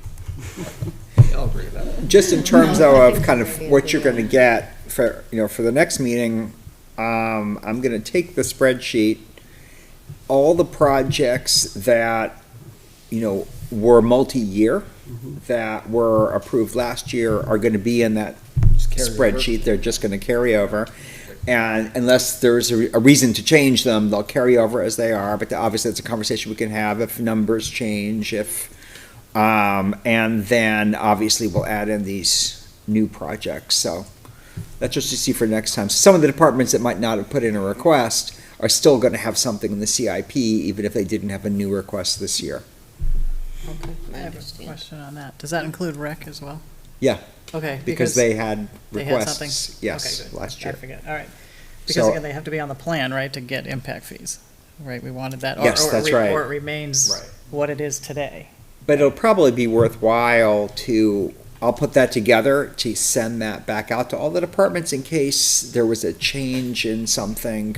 [SPEAKER 1] I'll agree with that.
[SPEAKER 6] Just in terms though of kind of what you're gonna get for, for the next meeting, I'm gonna take the spreadsheet, all the projects that, were multi-year, that were approved last year are gonna be in that spreadsheet. They're just gonna carry over. And unless there's a reason to change them, they'll carry over as they are, but obviously it's a conversation we can have if numbers change, and then obviously we'll add in these new projects, so that's just to see for next time. Some of the departments that might not have put in a request are still gonna have something in the CIP, even if they didn't have a new request this year.
[SPEAKER 2] Okay,
[SPEAKER 7] I
[SPEAKER 2] I
[SPEAKER 7] have a
[SPEAKER 2] understand.
[SPEAKER 7] question on that. Does that include rec as well?
[SPEAKER 6] Yeah,
[SPEAKER 7] Okay.
[SPEAKER 6] because they had
[SPEAKER 7] they had something?
[SPEAKER 6] requests, yes,
[SPEAKER 7] Okay, good.
[SPEAKER 6] last
[SPEAKER 7] I
[SPEAKER 6] year.
[SPEAKER 7] forget, all right. Because
[SPEAKER 6] So-
[SPEAKER 7] again, they have to be on the plan, right, to get impact fees, right? We wanted that.
[SPEAKER 6] Yes, that's right.
[SPEAKER 7] Or it remains
[SPEAKER 9] Right.
[SPEAKER 7] what it is today.
[SPEAKER 6] But it'll probably be worthwhile I'll put that together to send that back out to all the departments in case there was a change in something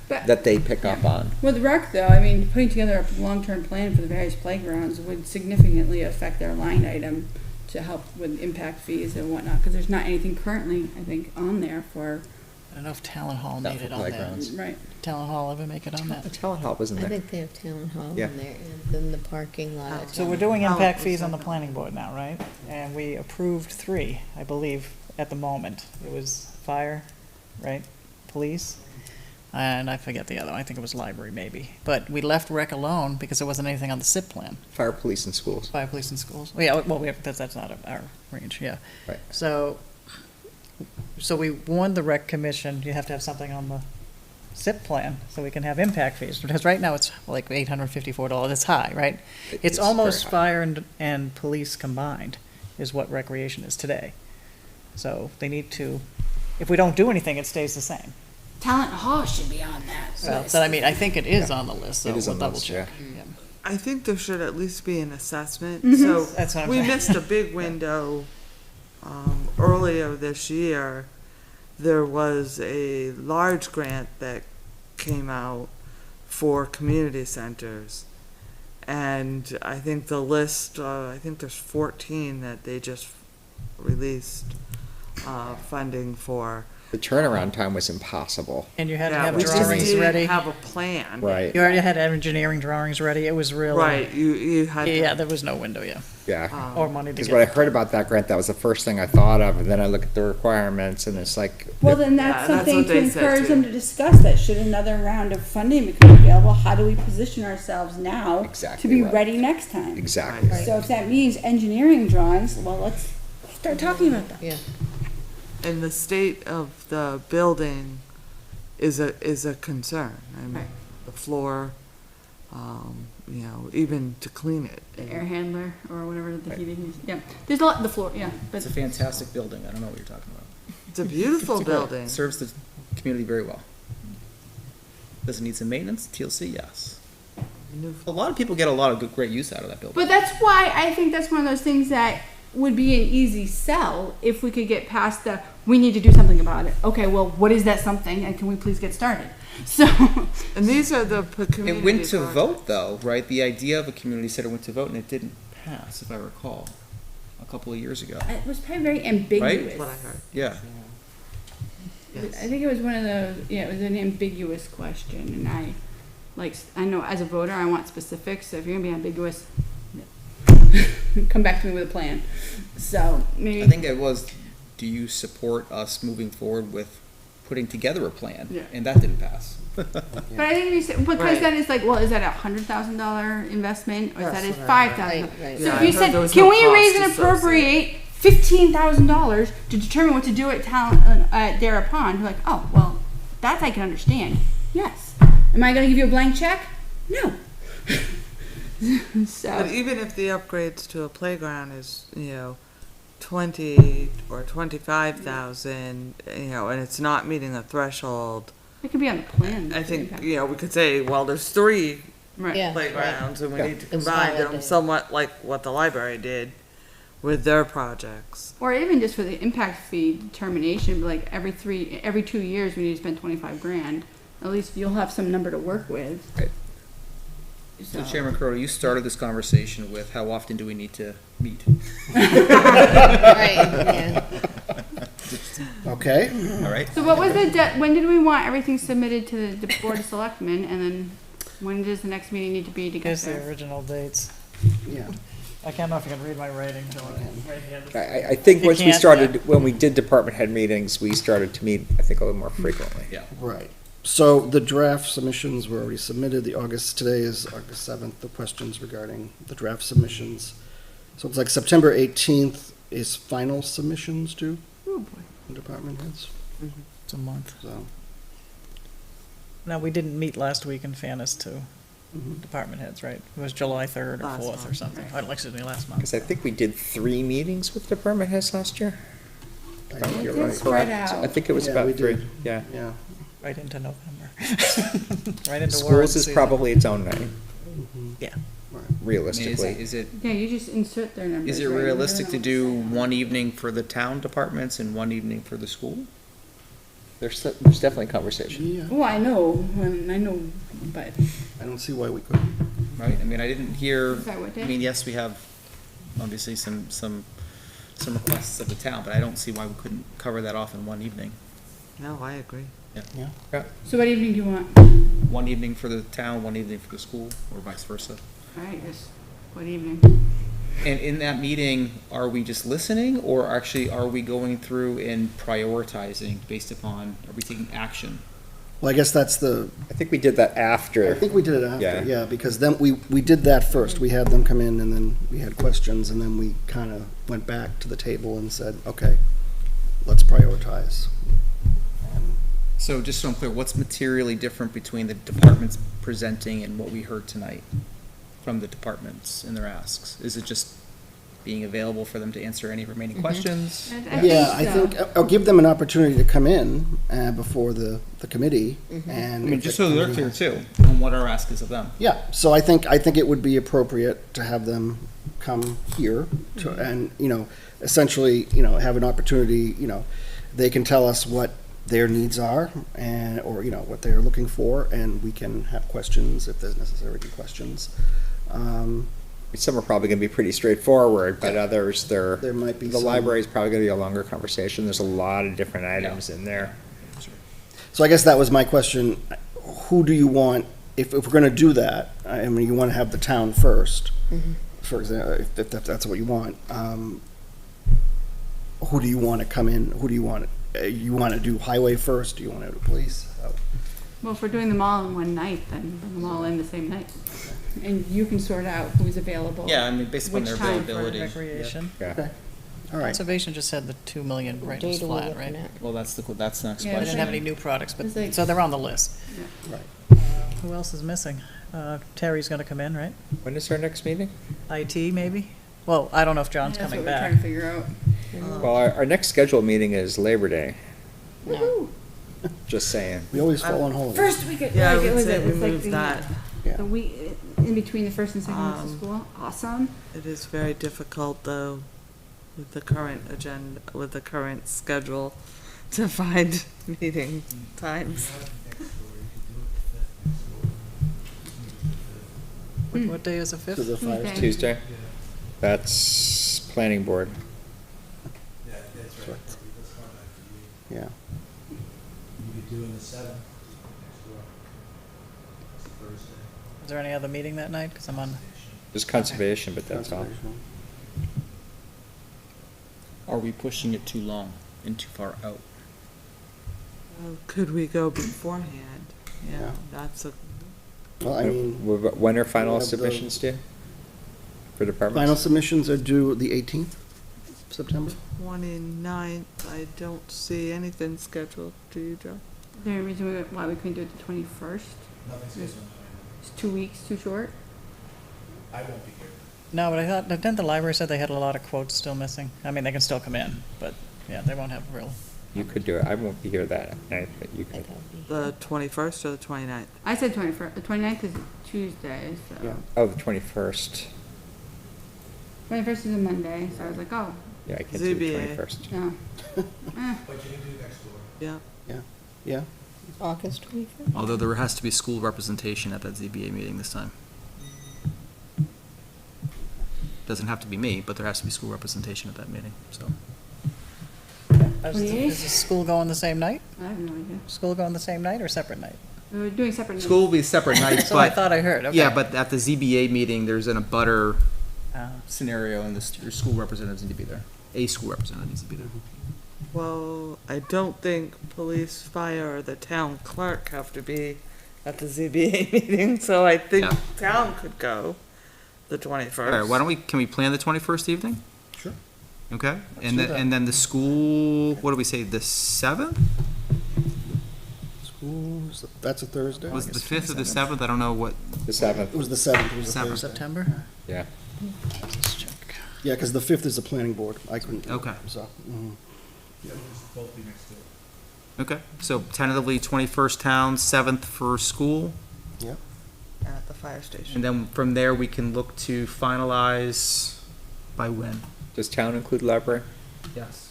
[SPEAKER 5] But
[SPEAKER 6] that they pick up on.
[SPEAKER 5] with rec though, I mean, putting together a long-term plan for the various playgrounds would significantly affect their line item to help with impact fees and whatnot, because there's not anything currently, I think, on there for,
[SPEAKER 7] I don't know if Town Hall
[SPEAKER 6] Not
[SPEAKER 7] made
[SPEAKER 6] for
[SPEAKER 7] it on that.
[SPEAKER 6] playgrounds.
[SPEAKER 5] right.
[SPEAKER 7] Town Hall ever make it on that?
[SPEAKER 6] The town hall wasn't
[SPEAKER 2] I
[SPEAKER 6] there.
[SPEAKER 2] think they have town hall
[SPEAKER 6] Yeah.
[SPEAKER 2] in there, and then the parking lot. at
[SPEAKER 7] So
[SPEAKER 2] town
[SPEAKER 7] we're doing
[SPEAKER 8] Hall.
[SPEAKER 7] impact fees on the planning board now, right? And we approved 3, I believe, at the moment. It was fire, right? Police, and I forget the other one. I think it was library maybe. But we left rec alone because there wasn't anything on the SIP plan.
[SPEAKER 6] Fire, police, and schools.
[SPEAKER 7] Fire, police, and schools. Well, yeah, well, that's not our range, yeah.
[SPEAKER 6] Right.
[SPEAKER 7] So we warned the rec commission, you have to have something on the SIP plan so we can have impact fees. Because right now it's like $854. It's high, right? It's
[SPEAKER 6] very
[SPEAKER 7] almost
[SPEAKER 6] high.
[SPEAKER 7] fire and police combined is what recreation is today. So they need to, if we don't do anything, it stays the same.
[SPEAKER 5] Talent Hall should be on that.
[SPEAKER 7] Well, but I mean, I think it is on the list, so
[SPEAKER 6] It is
[SPEAKER 7] we'll
[SPEAKER 6] on the
[SPEAKER 7] double
[SPEAKER 6] list,
[SPEAKER 7] check.
[SPEAKER 6] yeah.
[SPEAKER 7] Yeah.
[SPEAKER 8] I think there should at least be an assessment.
[SPEAKER 5] Mhm.
[SPEAKER 8] So
[SPEAKER 7] That's what I'm
[SPEAKER 8] we
[SPEAKER 7] saying.
[SPEAKER 8] missed a big window earlier this year. There was a large grant that came out for community centers. And I think the list, I think there's 14 that they just released funding for.
[SPEAKER 6] The turnaround time was impossible.
[SPEAKER 7] And you had to
[SPEAKER 8] Yeah,
[SPEAKER 7] have
[SPEAKER 8] we just
[SPEAKER 7] drawings
[SPEAKER 8] didn't
[SPEAKER 7] ready.
[SPEAKER 8] have a plan.
[SPEAKER 6] Right.
[SPEAKER 7] You already had engineering drawings ready. It was really.
[SPEAKER 8] Right, you had.
[SPEAKER 7] Yeah, there was no window, yeah,
[SPEAKER 6] Yeah.
[SPEAKER 7] or money to
[SPEAKER 6] Because
[SPEAKER 7] get.
[SPEAKER 6] when I heard about that grant, that was the first thing I thought of, and then I look at the requirements, and it's like,
[SPEAKER 5] Well, then that's
[SPEAKER 8] Yeah, that's
[SPEAKER 5] something
[SPEAKER 8] what
[SPEAKER 5] to
[SPEAKER 8] they said,
[SPEAKER 5] encourage
[SPEAKER 8] too.
[SPEAKER 5] them to discuss, that should another round of funding become available, how do we position ourselves now to
[SPEAKER 6] Exactly
[SPEAKER 5] be
[SPEAKER 6] right.
[SPEAKER 5] ready next time?
[SPEAKER 6] exactly.
[SPEAKER 5] So if that means engineering drawings, well, let's start talking about that.
[SPEAKER 2] Yeah.
[SPEAKER 8] And the state of the building is a concern. I mean,
[SPEAKER 5] Right.
[SPEAKER 8] the floor, even to clean it.
[SPEAKER 5] The air handler or whatever the heating is, yeah. There's a lot, the floor, yeah, but
[SPEAKER 1] It's a fantastic building. I don't know what you're talking about.
[SPEAKER 8] It's a beautiful
[SPEAKER 1] It's great.
[SPEAKER 8] building.
[SPEAKER 1] Serves the community very well. Does it need some maintenance? TLC, yes. A lot of people get a lot of great use out of that building.
[SPEAKER 5] But that's why I think that's one of those things that would be an easy sell if we could get past the, we need to do something about it. Okay, well, what is that something, and can we please get started? So,
[SPEAKER 8] And these are the community.
[SPEAKER 1] It went to
[SPEAKER 8] projects.
[SPEAKER 1] vote though, right? The idea of a community center went to vote and it didn't pass, if I recall, a couple of years ago.
[SPEAKER 5] it was probably very ambiguous.
[SPEAKER 8] What I heard.
[SPEAKER 1] Yeah.
[SPEAKER 5] I think it was one of those, yeah, it was an ambiguous question, and I know as a voter, I want specifics, so if you're gonna be ambiguous, come back to me with a plan. So, maybe.
[SPEAKER 1] I think it was, do you support us moving forward with putting together a plan?
[SPEAKER 5] Yeah.
[SPEAKER 1] And that didn't pass.
[SPEAKER 5] But I think we said, because
[SPEAKER 8] Right.
[SPEAKER 5] then it's like, well, is that $100,000 investment, or is that
[SPEAKER 8] That's
[SPEAKER 5] a
[SPEAKER 8] what I heard.
[SPEAKER 5] $5,000?
[SPEAKER 2] Right, right.
[SPEAKER 5] So
[SPEAKER 8] Yeah,
[SPEAKER 5] if
[SPEAKER 8] I
[SPEAKER 5] you
[SPEAKER 8] heard
[SPEAKER 5] said,
[SPEAKER 8] there was
[SPEAKER 5] can
[SPEAKER 8] no
[SPEAKER 5] we raise
[SPEAKER 8] cost
[SPEAKER 5] and
[SPEAKER 8] associated.
[SPEAKER 5] appropriate $15,000 to determine what to do at Dara Pond, you're like, oh, well, that I can understand. Yes. Am I gonna give you a blank check? No.
[SPEAKER 8] But
[SPEAKER 5] So,
[SPEAKER 8] even if the upgrades to a playground is, 20 or 25,000, and it's not meeting the threshold,
[SPEAKER 5] it could be on the plan.
[SPEAKER 8] I think, we could say, well, there's 3
[SPEAKER 5] Right.
[SPEAKER 2] Yeah.
[SPEAKER 8] playgrounds and we
[SPEAKER 6] Yeah.
[SPEAKER 8] need to combine them
[SPEAKER 2] Consolidate.
[SPEAKER 8] somewhat like what the library did with their projects.
[SPEAKER 5] Or even just for the impact fee determination, like every 2 years, we need to spend 25 grand. At least you'll have some number to work with.
[SPEAKER 1] Right. So Chairman Crowe, you started this conversation with how often do we need to meet?
[SPEAKER 2] Right, yeah.
[SPEAKER 3] Okay,
[SPEAKER 1] All right?
[SPEAKER 5] So what was when did we want everything submitted to the Board of Selectmen, and then when does the next meeting need to be to get
[SPEAKER 7] Here's the
[SPEAKER 5] there?
[SPEAKER 7] original dates.
[SPEAKER 3] yeah.
[SPEAKER 7] I can't know if you can read my writing, right here.
[SPEAKER 6] I think
[SPEAKER 7] You
[SPEAKER 6] once we
[SPEAKER 7] can't,
[SPEAKER 6] started, when we did department head meetings, we started to meet, I think, a little more frequently.
[SPEAKER 1] Yeah.
[SPEAKER 3] Right. So the draft submissions were already submitted. Today is August 7th, the questions regarding the draft submissions. So it's like September 18th is final submissions due
[SPEAKER 5] Oh, boy.
[SPEAKER 3] from department heads,
[SPEAKER 7] It's a month.
[SPEAKER 3] so.
[SPEAKER 7] No, we didn't meet last week, in fairness to
[SPEAKER 3] Mhm.
[SPEAKER 7] department heads, right? It was July 3rd or
[SPEAKER 8] Last
[SPEAKER 7] 4th or
[SPEAKER 8] month,
[SPEAKER 7] something.
[SPEAKER 5] right.
[SPEAKER 7] Oh, excuse me, last month.
[SPEAKER 6] Because I think we did 3 meetings with department heads last year.
[SPEAKER 3] I
[SPEAKER 6] Oh,
[SPEAKER 3] think
[SPEAKER 6] you're
[SPEAKER 5] It's
[SPEAKER 6] right.
[SPEAKER 5] spread
[SPEAKER 6] Correct.
[SPEAKER 5] out.
[SPEAKER 6] I think it was
[SPEAKER 3] Yeah,
[SPEAKER 6] about
[SPEAKER 3] we
[SPEAKER 6] 3,
[SPEAKER 3] did.
[SPEAKER 6] yeah.
[SPEAKER 3] Yeah.
[SPEAKER 7] Right into November. Right into warrant
[SPEAKER 6] Schools is
[SPEAKER 7] season.
[SPEAKER 6] probably its own name,
[SPEAKER 7] Yeah.
[SPEAKER 3] Right.
[SPEAKER 1] I mean,
[SPEAKER 6] realistically.
[SPEAKER 1] is it
[SPEAKER 5] Yeah, you just insert their numbers.
[SPEAKER 1] is it
[SPEAKER 5] right?
[SPEAKER 1] realistic to
[SPEAKER 5] You
[SPEAKER 1] do
[SPEAKER 5] don't know.
[SPEAKER 1] one evening for the town departments and one evening for the school?
[SPEAKER 6] There's definitely conversation.
[SPEAKER 3] Yeah,
[SPEAKER 5] Well, I know, but
[SPEAKER 3] I don't see why we couldn't.
[SPEAKER 1] Right? I mean, I didn't hear,
[SPEAKER 5] Sorry, what
[SPEAKER 1] I
[SPEAKER 5] day?
[SPEAKER 1] mean, yes, we have obviously some requests of the town, but I don't see why we couldn't cover that off in one evening.
[SPEAKER 8] No, I agree.
[SPEAKER 5] so what evening do you want?
[SPEAKER 1] One evening for the town, one evening for the school, or vice versa.
[SPEAKER 5] All right, yes. What evening?
[SPEAKER 1] And in that meeting, are we just listening, or actually are we going through and prioritizing based upon, are we taking action?
[SPEAKER 3] Well, I guess that's
[SPEAKER 6] I think we did that
[SPEAKER 3] I
[SPEAKER 6] after.
[SPEAKER 3] think we did it after,
[SPEAKER 6] Yeah.
[SPEAKER 3] yeah, because then we did that first. We had them come in and then we had questions and then we kind of went back to the table and said, okay, let's prioritize.
[SPEAKER 1] So just so I'm clear, what's materially different between the departments presenting and what we heard tonight from the departments in their asks? Is it just being available for them to answer any remaining questions?
[SPEAKER 3] Yeah, I
[SPEAKER 5] so.
[SPEAKER 3] think I'll give them an opportunity to come in before the committee
[SPEAKER 1] I
[SPEAKER 3] and.
[SPEAKER 1] mean,
[SPEAKER 3] if
[SPEAKER 1] just
[SPEAKER 3] the
[SPEAKER 1] so they're
[SPEAKER 3] committee
[SPEAKER 1] clear
[SPEAKER 3] has-
[SPEAKER 1] too, on what our ask is of them.
[SPEAKER 3] Yeah, so I think it would be appropriate to have them come here to, and, essentially, have an opportunity, they can tell us what their needs are and, or, what they're looking for, and we can have questions if there's necessary to be questions.
[SPEAKER 6] some are probably gonna be pretty straightforward, but others,
[SPEAKER 3] There might be
[SPEAKER 6] the
[SPEAKER 3] some-
[SPEAKER 6] library's probably gonna be a longer conversation. There's a lot of different items in there.
[SPEAKER 3] So I guess that was my question. Who do you want, if we're gonna do that, I mean, you wanna have the town first, for example, if that's what you want. Who do you wanna come in? Who do you want? You wanna do highway first? Do you wanna do police?
[SPEAKER 5] Well, if we're doing them all in one night, then bring them all in the same night. And you can sort out who's available.
[SPEAKER 1] Yeah, I mean, based upon
[SPEAKER 5] Which
[SPEAKER 1] their
[SPEAKER 5] time for
[SPEAKER 1] availability.
[SPEAKER 7] Recreation.
[SPEAKER 6] Yeah.
[SPEAKER 3] All right.
[SPEAKER 7] Conservation just had the 2 million
[SPEAKER 2] What
[SPEAKER 7] right
[SPEAKER 2] date
[SPEAKER 7] was
[SPEAKER 2] are we
[SPEAKER 7] flat,
[SPEAKER 2] looking
[SPEAKER 7] right?
[SPEAKER 2] at?
[SPEAKER 1] Well, that's the next
[SPEAKER 5] Yeah,
[SPEAKER 7] I
[SPEAKER 1] question.
[SPEAKER 7] didn't have any new products, but,
[SPEAKER 5] It's like-
[SPEAKER 7] so they're on the list.
[SPEAKER 3] Right.
[SPEAKER 7] Who else is missing? Terry's gonna come in, right?
[SPEAKER 6] When is our next meeting?
[SPEAKER 7] IT, maybe? Well, I don't know if John's
[SPEAKER 5] That's
[SPEAKER 7] coming
[SPEAKER 5] what we're
[SPEAKER 7] back.
[SPEAKER 5] trying to figure out.
[SPEAKER 6] Well, our next scheduled meeting is Labor Day,
[SPEAKER 2] No.
[SPEAKER 6] just saying.
[SPEAKER 3] We always fall on holiday.
[SPEAKER 5] First week,
[SPEAKER 8] Yeah, I
[SPEAKER 5] like, it
[SPEAKER 8] would
[SPEAKER 5] was,
[SPEAKER 8] say we
[SPEAKER 5] it's like
[SPEAKER 8] move
[SPEAKER 5] the,
[SPEAKER 8] that.
[SPEAKER 3] Yeah.
[SPEAKER 5] the week, in between the first and second weeks of school. Awesome.
[SPEAKER 8] It is very difficult, though, with the current agenda, with the current schedule, to find meeting times.
[SPEAKER 7] What day is the
[SPEAKER 3] To
[SPEAKER 7] 5th?
[SPEAKER 3] the fire
[SPEAKER 5] Okay.
[SPEAKER 3] station.
[SPEAKER 6] Tuesday? That's planning board.
[SPEAKER 3] Yeah.
[SPEAKER 9] You could do it the 7th. Thursday.
[SPEAKER 7] Is there any other meeting that night? Because I'm on,
[SPEAKER 6] Just conservation, but that's all.
[SPEAKER 3] Conservation.
[SPEAKER 1] Are we pushing it too long and too far out?
[SPEAKER 8] Well, could we go beforehand?
[SPEAKER 3] Yeah.
[SPEAKER 8] Yeah, that's a,
[SPEAKER 3] Well, I mean,
[SPEAKER 6] When are final
[SPEAKER 3] we'll have the-
[SPEAKER 6] submissions due? For departments?
[SPEAKER 3] final submissions are due the 18th of September.
[SPEAKER 8] 29th, I don't see anything scheduled, do you, Joe?
[SPEAKER 5] Is there a reason why we couldn't do it the 21st?
[SPEAKER 9] Nothing's
[SPEAKER 5] Yes.
[SPEAKER 9] scheduled.
[SPEAKER 5] It's 2 weeks too short?
[SPEAKER 9] I won't be here.
[SPEAKER 7] no, but I thought, didn't the library said they had a lot of quotes still missing? I mean, they can still come in, but, yeah, they won't have real.
[SPEAKER 6] You could do it. I won't be here that night, but you could.
[SPEAKER 8] The 21st or the 29th?
[SPEAKER 5] I said 21st. The 29th is Tuesday, so.
[SPEAKER 3] Yeah.
[SPEAKER 6] Oh, the 21st.
[SPEAKER 5] 21st is a Monday, so I was like, oh,
[SPEAKER 6] Yeah, I can't do the
[SPEAKER 8] ZBA.
[SPEAKER 6] 21st.
[SPEAKER 5] no.
[SPEAKER 9] But you can do next door.
[SPEAKER 8] Yeah.
[SPEAKER 3] Yeah.
[SPEAKER 2] August 25th?
[SPEAKER 10] Although there has to be school representation at that ZBA meeting this time. Doesn't have to be me, but there has to be school representation at that meeting, so.
[SPEAKER 7] Is the school going the same night?
[SPEAKER 5] I have no idea.
[SPEAKER 7] School going the same night or separate night?
[SPEAKER 5] We're doing separate nights.
[SPEAKER 10] School will be separate nights,
[SPEAKER 7] So I
[SPEAKER 10] but,
[SPEAKER 7] thought I heard, okay.
[SPEAKER 10] yeah, but at the ZBA meeting, there's an abutter
[SPEAKER 7] Ah.
[SPEAKER 10] scenario and your school representatives need to be there. A school representative needs to be there.
[SPEAKER 8] Well, I don't think police, fire, or the town clerk have to be at the ZBA meeting, so I think
[SPEAKER 10] Yeah.
[SPEAKER 8] town could go the 21st.
[SPEAKER 10] All right, why don't we, can we plan the 21st evening?
[SPEAKER 3] Sure.
[SPEAKER 10] Okay,
[SPEAKER 3] do
[SPEAKER 10] and then,
[SPEAKER 3] that.
[SPEAKER 10] and then the school, what do we say, the 7th?
[SPEAKER 3] Schools, that's a Thursday?
[SPEAKER 10] Was it the 5th or the 7th? I don't know what,
[SPEAKER 6] The 7th,
[SPEAKER 3] It was the 7th, it was the
[SPEAKER 10] 7th.
[SPEAKER 3] Thursday.
[SPEAKER 7] September?
[SPEAKER 6] yeah.
[SPEAKER 7] Let's check.
[SPEAKER 3] Yeah, because the 5th is the planning board. I couldn't do it,
[SPEAKER 10] Okay.
[SPEAKER 3] so. mhm.
[SPEAKER 9] Yeah, we'll just both be next door.
[SPEAKER 10] okay, so tentatively 21st town, 7th for school.
[SPEAKER 8] At the fire station.
[SPEAKER 10] And then from there, we can look to finalize by when?
[SPEAKER 6] Does town include library?
[SPEAKER 10] Yes.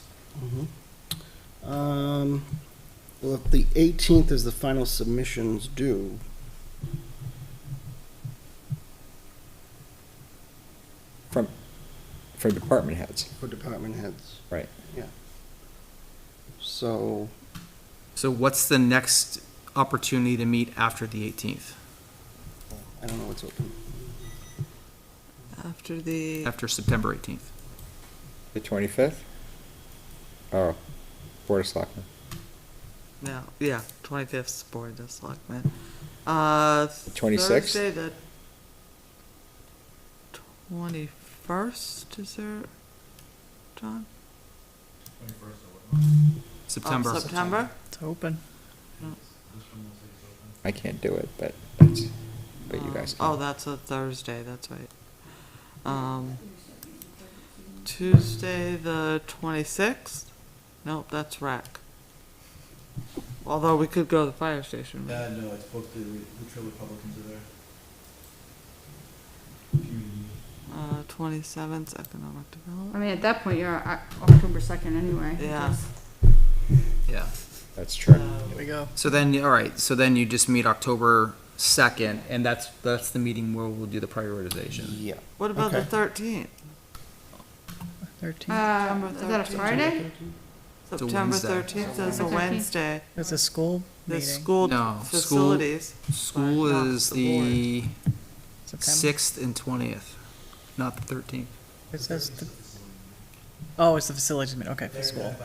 [SPEAKER 3] Well, if the 18th is the final submissions due,
[SPEAKER 6] For department heads,
[SPEAKER 3] for department heads.
[SPEAKER 6] right.
[SPEAKER 3] So,
[SPEAKER 10] So what's the next opportunity to meet after the 18th?
[SPEAKER 3] I don't know what's open.
[SPEAKER 8] After the,
[SPEAKER 10] After September 18th?
[SPEAKER 6] The 25th? Oh, Board of Selectmen.
[SPEAKER 8] no, yeah, 25th 's Board of Selectmen.
[SPEAKER 6] 26th?
[SPEAKER 8] Thursday, the 21st, is there, John?
[SPEAKER 10] September.
[SPEAKER 8] Of September?
[SPEAKER 7] It's open.
[SPEAKER 6] I can't do it, but you guys can.
[SPEAKER 8] Oh, that's a Thursday, that's right. Tuesday, the 26th? Nope, that's rec. Although we could go to the fire station.
[SPEAKER 9] No, it's both the Litchfield Republicans are there.
[SPEAKER 8] 27th, economic
[SPEAKER 5] I
[SPEAKER 8] development.
[SPEAKER 5] mean, at that point, you're October 2nd anyway.
[SPEAKER 8] Yeah.
[SPEAKER 5] because-
[SPEAKER 10] Yeah.
[SPEAKER 6] That's true.
[SPEAKER 7] Here we go.
[SPEAKER 10] So then, all right, so then you just meet October 2nd, and that's the meeting where we'll do the prioritization.
[SPEAKER 1] Yeah.
[SPEAKER 8] What about the
[SPEAKER 1] Okay.
[SPEAKER 8] 13th?
[SPEAKER 7] 13th,
[SPEAKER 5] Is that a Friday?
[SPEAKER 10] a
[SPEAKER 8] September
[SPEAKER 10] Wednesday.
[SPEAKER 8] 13th is a
[SPEAKER 5] September 13th.
[SPEAKER 8] Wednesday.
[SPEAKER 7] it's a school
[SPEAKER 8] The
[SPEAKER 7] meeting,
[SPEAKER 8] school
[SPEAKER 10] No,
[SPEAKER 8] facilities.
[SPEAKER 10] School
[SPEAKER 8] Not
[SPEAKER 10] is
[SPEAKER 8] the
[SPEAKER 10] the
[SPEAKER 7] September.
[SPEAKER 10] 6th and 20th, not the 13th.
[SPEAKER 7] It says, oh, it's the facilities meeting, okay, for school.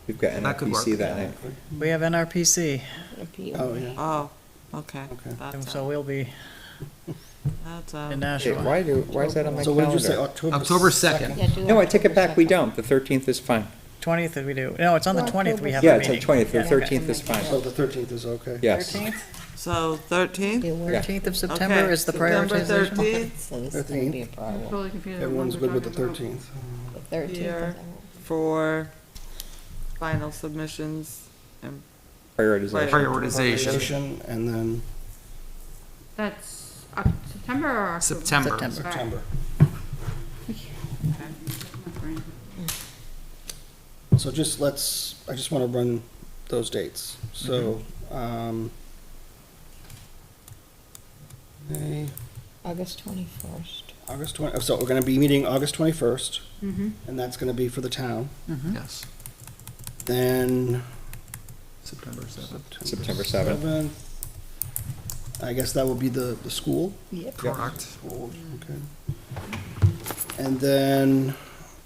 [SPEAKER 6] We've got
[SPEAKER 10] That could work.
[SPEAKER 6] NRPC that night.
[SPEAKER 7] We have NRPC,
[SPEAKER 3] Oh, yeah.
[SPEAKER 8] Oh, okay.
[SPEAKER 3] Okay.
[SPEAKER 8] That's
[SPEAKER 7] so
[SPEAKER 8] out.
[SPEAKER 7] we'll be
[SPEAKER 8] That's
[SPEAKER 7] in
[SPEAKER 8] out.
[SPEAKER 6] Hey,
[SPEAKER 7] Nashua.
[SPEAKER 6] why is that on my
[SPEAKER 3] So what did you say,
[SPEAKER 6] calendar?
[SPEAKER 3] October?
[SPEAKER 10] October 2nd.
[SPEAKER 2] Yeah, do
[SPEAKER 6] No, I take it
[SPEAKER 2] October
[SPEAKER 6] back, we
[SPEAKER 2] 2nd.
[SPEAKER 6] don't. The 13th is fine.
[SPEAKER 7] 20th we do, no, it's on the
[SPEAKER 2] Well,
[SPEAKER 7] 20th we have
[SPEAKER 6] Yeah,
[SPEAKER 7] a
[SPEAKER 6] it's the
[SPEAKER 7] meeting.
[SPEAKER 6] 20th, the
[SPEAKER 7] Yeah,
[SPEAKER 6] 13th is fine.
[SPEAKER 3] So the 13th is okay?
[SPEAKER 6] Yes.
[SPEAKER 7] 13th?
[SPEAKER 8] So 13th?
[SPEAKER 2] Yeah, we're-
[SPEAKER 7] 13th of September
[SPEAKER 8] Okay,
[SPEAKER 7] is the
[SPEAKER 8] September
[SPEAKER 7] prioritization.
[SPEAKER 8] 13th
[SPEAKER 2] So this is gonna be a
[SPEAKER 5] I'm
[SPEAKER 2] problem.
[SPEAKER 5] totally confused. on what
[SPEAKER 3] Everyone's
[SPEAKER 5] we're
[SPEAKER 3] good with the
[SPEAKER 5] talking about.
[SPEAKER 3] 13th?
[SPEAKER 2] The 13th
[SPEAKER 8] Here. for final submissions and
[SPEAKER 6] Prioritization.
[SPEAKER 10] Prioritization.
[SPEAKER 3] And then
[SPEAKER 5] That's September or October?
[SPEAKER 10] September.
[SPEAKER 7] September.
[SPEAKER 3] September.
[SPEAKER 5] Okay.
[SPEAKER 3] So I just want to run those dates. So, okay,
[SPEAKER 2] August 21st.
[SPEAKER 3] August 20, so we're going to be meeting August 21st,
[SPEAKER 5] Mm-hmm.
[SPEAKER 3] and that's going to be for the town.
[SPEAKER 10] Yes,
[SPEAKER 3] Then
[SPEAKER 10] September 7th.
[SPEAKER 6] September 7th.
[SPEAKER 3] I guess that will be the school.
[SPEAKER 10] Correct.
[SPEAKER 3] School, okay. And then,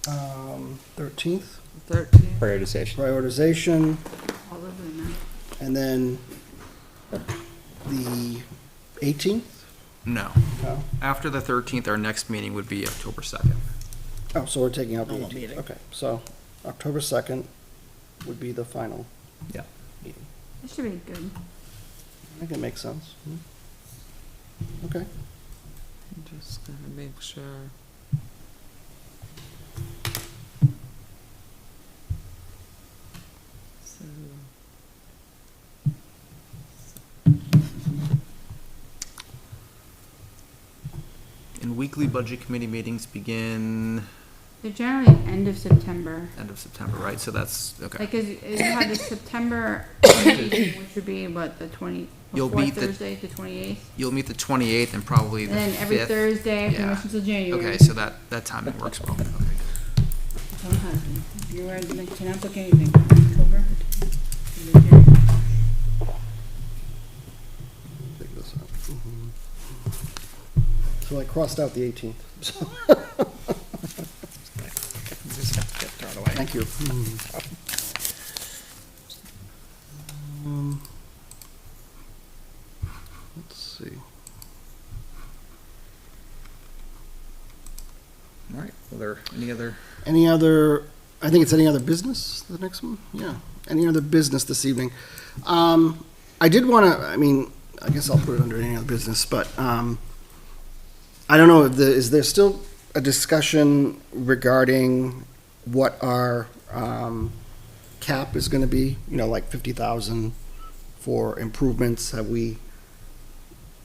[SPEAKER 3] 13th,
[SPEAKER 8] 13th.
[SPEAKER 6] Prioritization.
[SPEAKER 3] prioritization,
[SPEAKER 5] All over the map.
[SPEAKER 3] and then the 18th?
[SPEAKER 10] No.
[SPEAKER 3] No?
[SPEAKER 10] After the 13th, our next meeting would be October 2nd.
[SPEAKER 3] Oh, so we're taking out the
[SPEAKER 7] Normal
[SPEAKER 3] 18th.
[SPEAKER 7] meeting.
[SPEAKER 3] Okay, so October 2nd would be the final.
[SPEAKER 10] Yeah.
[SPEAKER 3] meeting.
[SPEAKER 5] This should be good.
[SPEAKER 3] I think it makes sense. Okay.
[SPEAKER 8] I'm just gonna make sure. So,
[SPEAKER 10] And weekly budget committee meetings begin
[SPEAKER 5] They're generally end of September.
[SPEAKER 10] end of September, right? So that's, okay.
[SPEAKER 5] Like, as you have the September meeting, which would be what, the
[SPEAKER 10] You'll
[SPEAKER 5] before
[SPEAKER 10] meet the-
[SPEAKER 5] Thursday, the 28th?
[SPEAKER 10] You'll meet the 28th and probably the 5th.
[SPEAKER 5] And then every Thursday after
[SPEAKER 10] Yeah.
[SPEAKER 5] motion until January.
[SPEAKER 10] Okay, so that timing works well. Okay.
[SPEAKER 5] Tell my husband, if you were, like, cannot book anything, October. you'll be here.
[SPEAKER 3] Take this out. So I crossed out the 18th. So,
[SPEAKER 7] Just have to get thrown away.
[SPEAKER 3] thank you. Let's see.
[SPEAKER 10] All right. Well, there any other?
[SPEAKER 3] Any other, I think it's any other business, the next one? Yeah. Any other business this evening? I did want to, I mean, I guess I'll put it under any other business, but I don't know, is there still a discussion regarding what our cap is going to be? You know, like 50,000 for improvements? Have we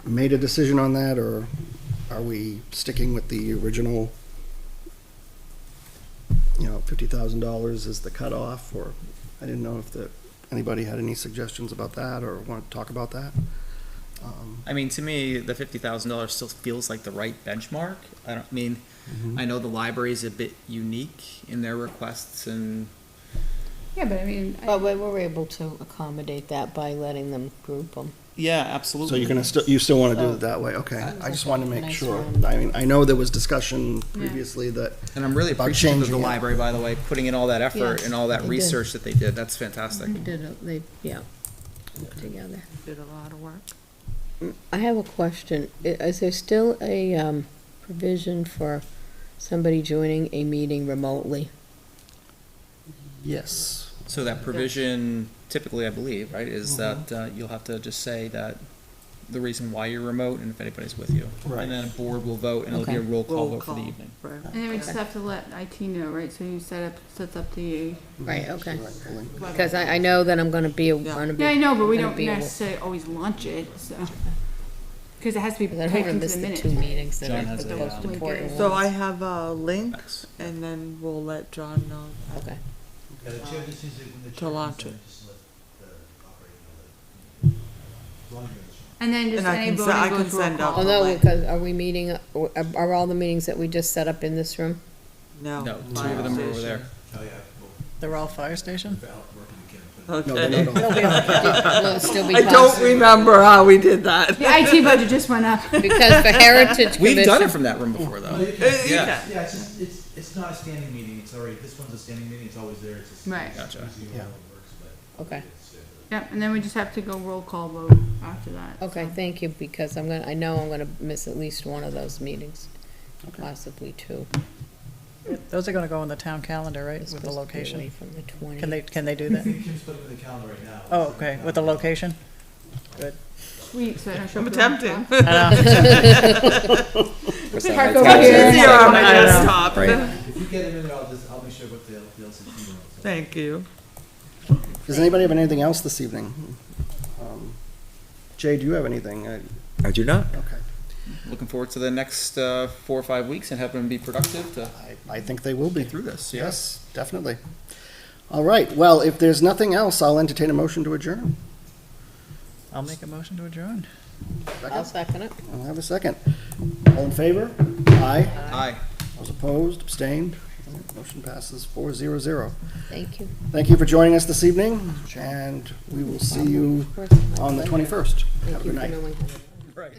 [SPEAKER 3] made a decision on that, or are we sticking with the original, you know, $50,000 is the cutoff? Or I didn't know if anybody had any suggestions about that or want to talk about that.
[SPEAKER 1] I mean, to me, the $50,000 still feels like the right benchmark. I know the library is a bit unique in their requests, and
[SPEAKER 5] Yeah, but I mean,
[SPEAKER 2] But we were able to accommodate that by letting them group them.
[SPEAKER 1] yeah,
[SPEAKER 3] So
[SPEAKER 1] absolutely.
[SPEAKER 3] you're gonna you still want to do
[SPEAKER 2] Oh.
[SPEAKER 3] it that way? Okay. I just
[SPEAKER 2] Okay.
[SPEAKER 3] wanted to make
[SPEAKER 2] Nice
[SPEAKER 3] sure.
[SPEAKER 2] round.
[SPEAKER 3] I mean, I know there was discussion previously that,
[SPEAKER 1] And I'm really
[SPEAKER 3] about
[SPEAKER 1] appreciative of the
[SPEAKER 3] changing it.
[SPEAKER 1] library, by the way, putting in all that effort
[SPEAKER 2] Yes,
[SPEAKER 1] and all that
[SPEAKER 2] they did.
[SPEAKER 1] research that they did. That's fantastic.
[SPEAKER 2] They did, together.
[SPEAKER 8] did a lot of work.
[SPEAKER 2] I have a question. Is there still a provision for somebody joining a meeting remotely?
[SPEAKER 3] yes.
[SPEAKER 1] So that provision, typically, I believe, right, is that you'll have to just say that the reason why you're remote and if anybody's with you.
[SPEAKER 3] Right.
[SPEAKER 1] And then a board will vote and it'll be a
[SPEAKER 2] Okay.
[SPEAKER 1] roll call
[SPEAKER 8] Roll
[SPEAKER 1] vote for the
[SPEAKER 8] call.
[SPEAKER 1] evening.
[SPEAKER 8] Right.
[SPEAKER 5] and then we just have to let IT know, right? So you sets up the,
[SPEAKER 2] Right, okay.
[SPEAKER 3] Right, the link.
[SPEAKER 2] Because I know that I'm gonna be,
[SPEAKER 8] Yeah.
[SPEAKER 5] yeah, I know, but we
[SPEAKER 2] Gonna
[SPEAKER 5] don't
[SPEAKER 2] be able-
[SPEAKER 5] necessarily always launch it, so. Because it has to be
[SPEAKER 2] Because I
[SPEAKER 5] typed
[SPEAKER 2] haven't
[SPEAKER 5] into
[SPEAKER 2] missed
[SPEAKER 5] the
[SPEAKER 2] the
[SPEAKER 5] minutes.
[SPEAKER 2] 2 meetings that
[SPEAKER 1] John
[SPEAKER 2] are
[SPEAKER 1] has
[SPEAKER 2] the
[SPEAKER 1] a,
[SPEAKER 2] most
[SPEAKER 5] um,
[SPEAKER 2] important ones.
[SPEAKER 8] So I have a link,
[SPEAKER 1] Thanks.
[SPEAKER 8] and then we'll let John know
[SPEAKER 2] Okay.
[SPEAKER 8] to launch it.
[SPEAKER 5] And then just
[SPEAKER 8] And I
[SPEAKER 5] any
[SPEAKER 8] can se- I
[SPEAKER 5] voting
[SPEAKER 8] can
[SPEAKER 5] goes roll
[SPEAKER 8] send out
[SPEAKER 5] call.
[SPEAKER 8] the
[SPEAKER 2] Although,
[SPEAKER 8] link.
[SPEAKER 2] because are we meeting, are all the meetings that we just set up in this room?
[SPEAKER 1] No, two of them are over there.
[SPEAKER 7] They're all fire station?
[SPEAKER 3] No, they're
[SPEAKER 8] Okay.
[SPEAKER 3] not all.
[SPEAKER 2] Will it still be
[SPEAKER 8] I don't
[SPEAKER 2] possible?
[SPEAKER 8] remember how we did that.
[SPEAKER 5] The IT budget just went up.
[SPEAKER 2] Because for Heritage
[SPEAKER 1] We've done it
[SPEAKER 2] Commission,
[SPEAKER 1] from that room before, though.
[SPEAKER 9] Yeah, yeah, it's just, it's not a standing meeting, it's already, this one's a standing meeting, it's always there, it's just.
[SPEAKER 5] Right.
[SPEAKER 1] Gotcha.
[SPEAKER 3] Yeah.
[SPEAKER 2] okay,
[SPEAKER 5] Yep, and then we just have to go roll call vote after that.
[SPEAKER 2] okay, thank you, because I know I'm gonna miss at least one of those meetings, possibly two.
[SPEAKER 7] Those are gonna go on the town calendar, right,
[SPEAKER 2] It's
[SPEAKER 7] with the
[SPEAKER 2] supposed to be away
[SPEAKER 7] location?
[SPEAKER 2] from the 20th.
[SPEAKER 7] Can they do
[SPEAKER 9] I
[SPEAKER 7] that?
[SPEAKER 9] think Kim's putting it in the calendar right now.
[SPEAKER 7] Oh, okay, with the location? Good.
[SPEAKER 5] Sweet, so I don't show
[SPEAKER 8] I'm
[SPEAKER 5] up at the wrong
[SPEAKER 8] tempting.
[SPEAKER 5] time.
[SPEAKER 6] What's that,
[SPEAKER 5] Park
[SPEAKER 6] my
[SPEAKER 5] over
[SPEAKER 6] tax-
[SPEAKER 5] here.
[SPEAKER 8] Easier on my
[SPEAKER 7] I know.
[SPEAKER 8] desktop.
[SPEAKER 6] Right.
[SPEAKER 9] If you get it in there, I'll make sure what they'll send you.
[SPEAKER 8] Thank you.
[SPEAKER 3] Does anybody have anything else this evening? Jay, do you have anything?
[SPEAKER 6] I do not.
[SPEAKER 3] Okay.
[SPEAKER 1] Looking forward to the next 4 or 5 weeks and having them be productive to
[SPEAKER 3] I think they will be.
[SPEAKER 1] get through this.
[SPEAKER 3] Yes, definitely. All right, well, if there's nothing else, I'll entertain a motion to adjourn.
[SPEAKER 7] I'll make a motion to adjourn.
[SPEAKER 2] I'll second it.
[SPEAKER 3] I'll have a second. All in favor? Aye.
[SPEAKER 1] Aye.
[SPEAKER 3] Those opposed, abstained? Motion passes 4-0-0.
[SPEAKER 2] Thank you.
[SPEAKER 3] Thank you for joining us this evening, and we will see you
[SPEAKER 2] Of course.
[SPEAKER 3] on the 21st. Have
[SPEAKER 2] Thank
[SPEAKER 3] a
[SPEAKER 2] you
[SPEAKER 3] good
[SPEAKER 2] for
[SPEAKER 3] night.
[SPEAKER 2] knowing.
[SPEAKER 1] Right.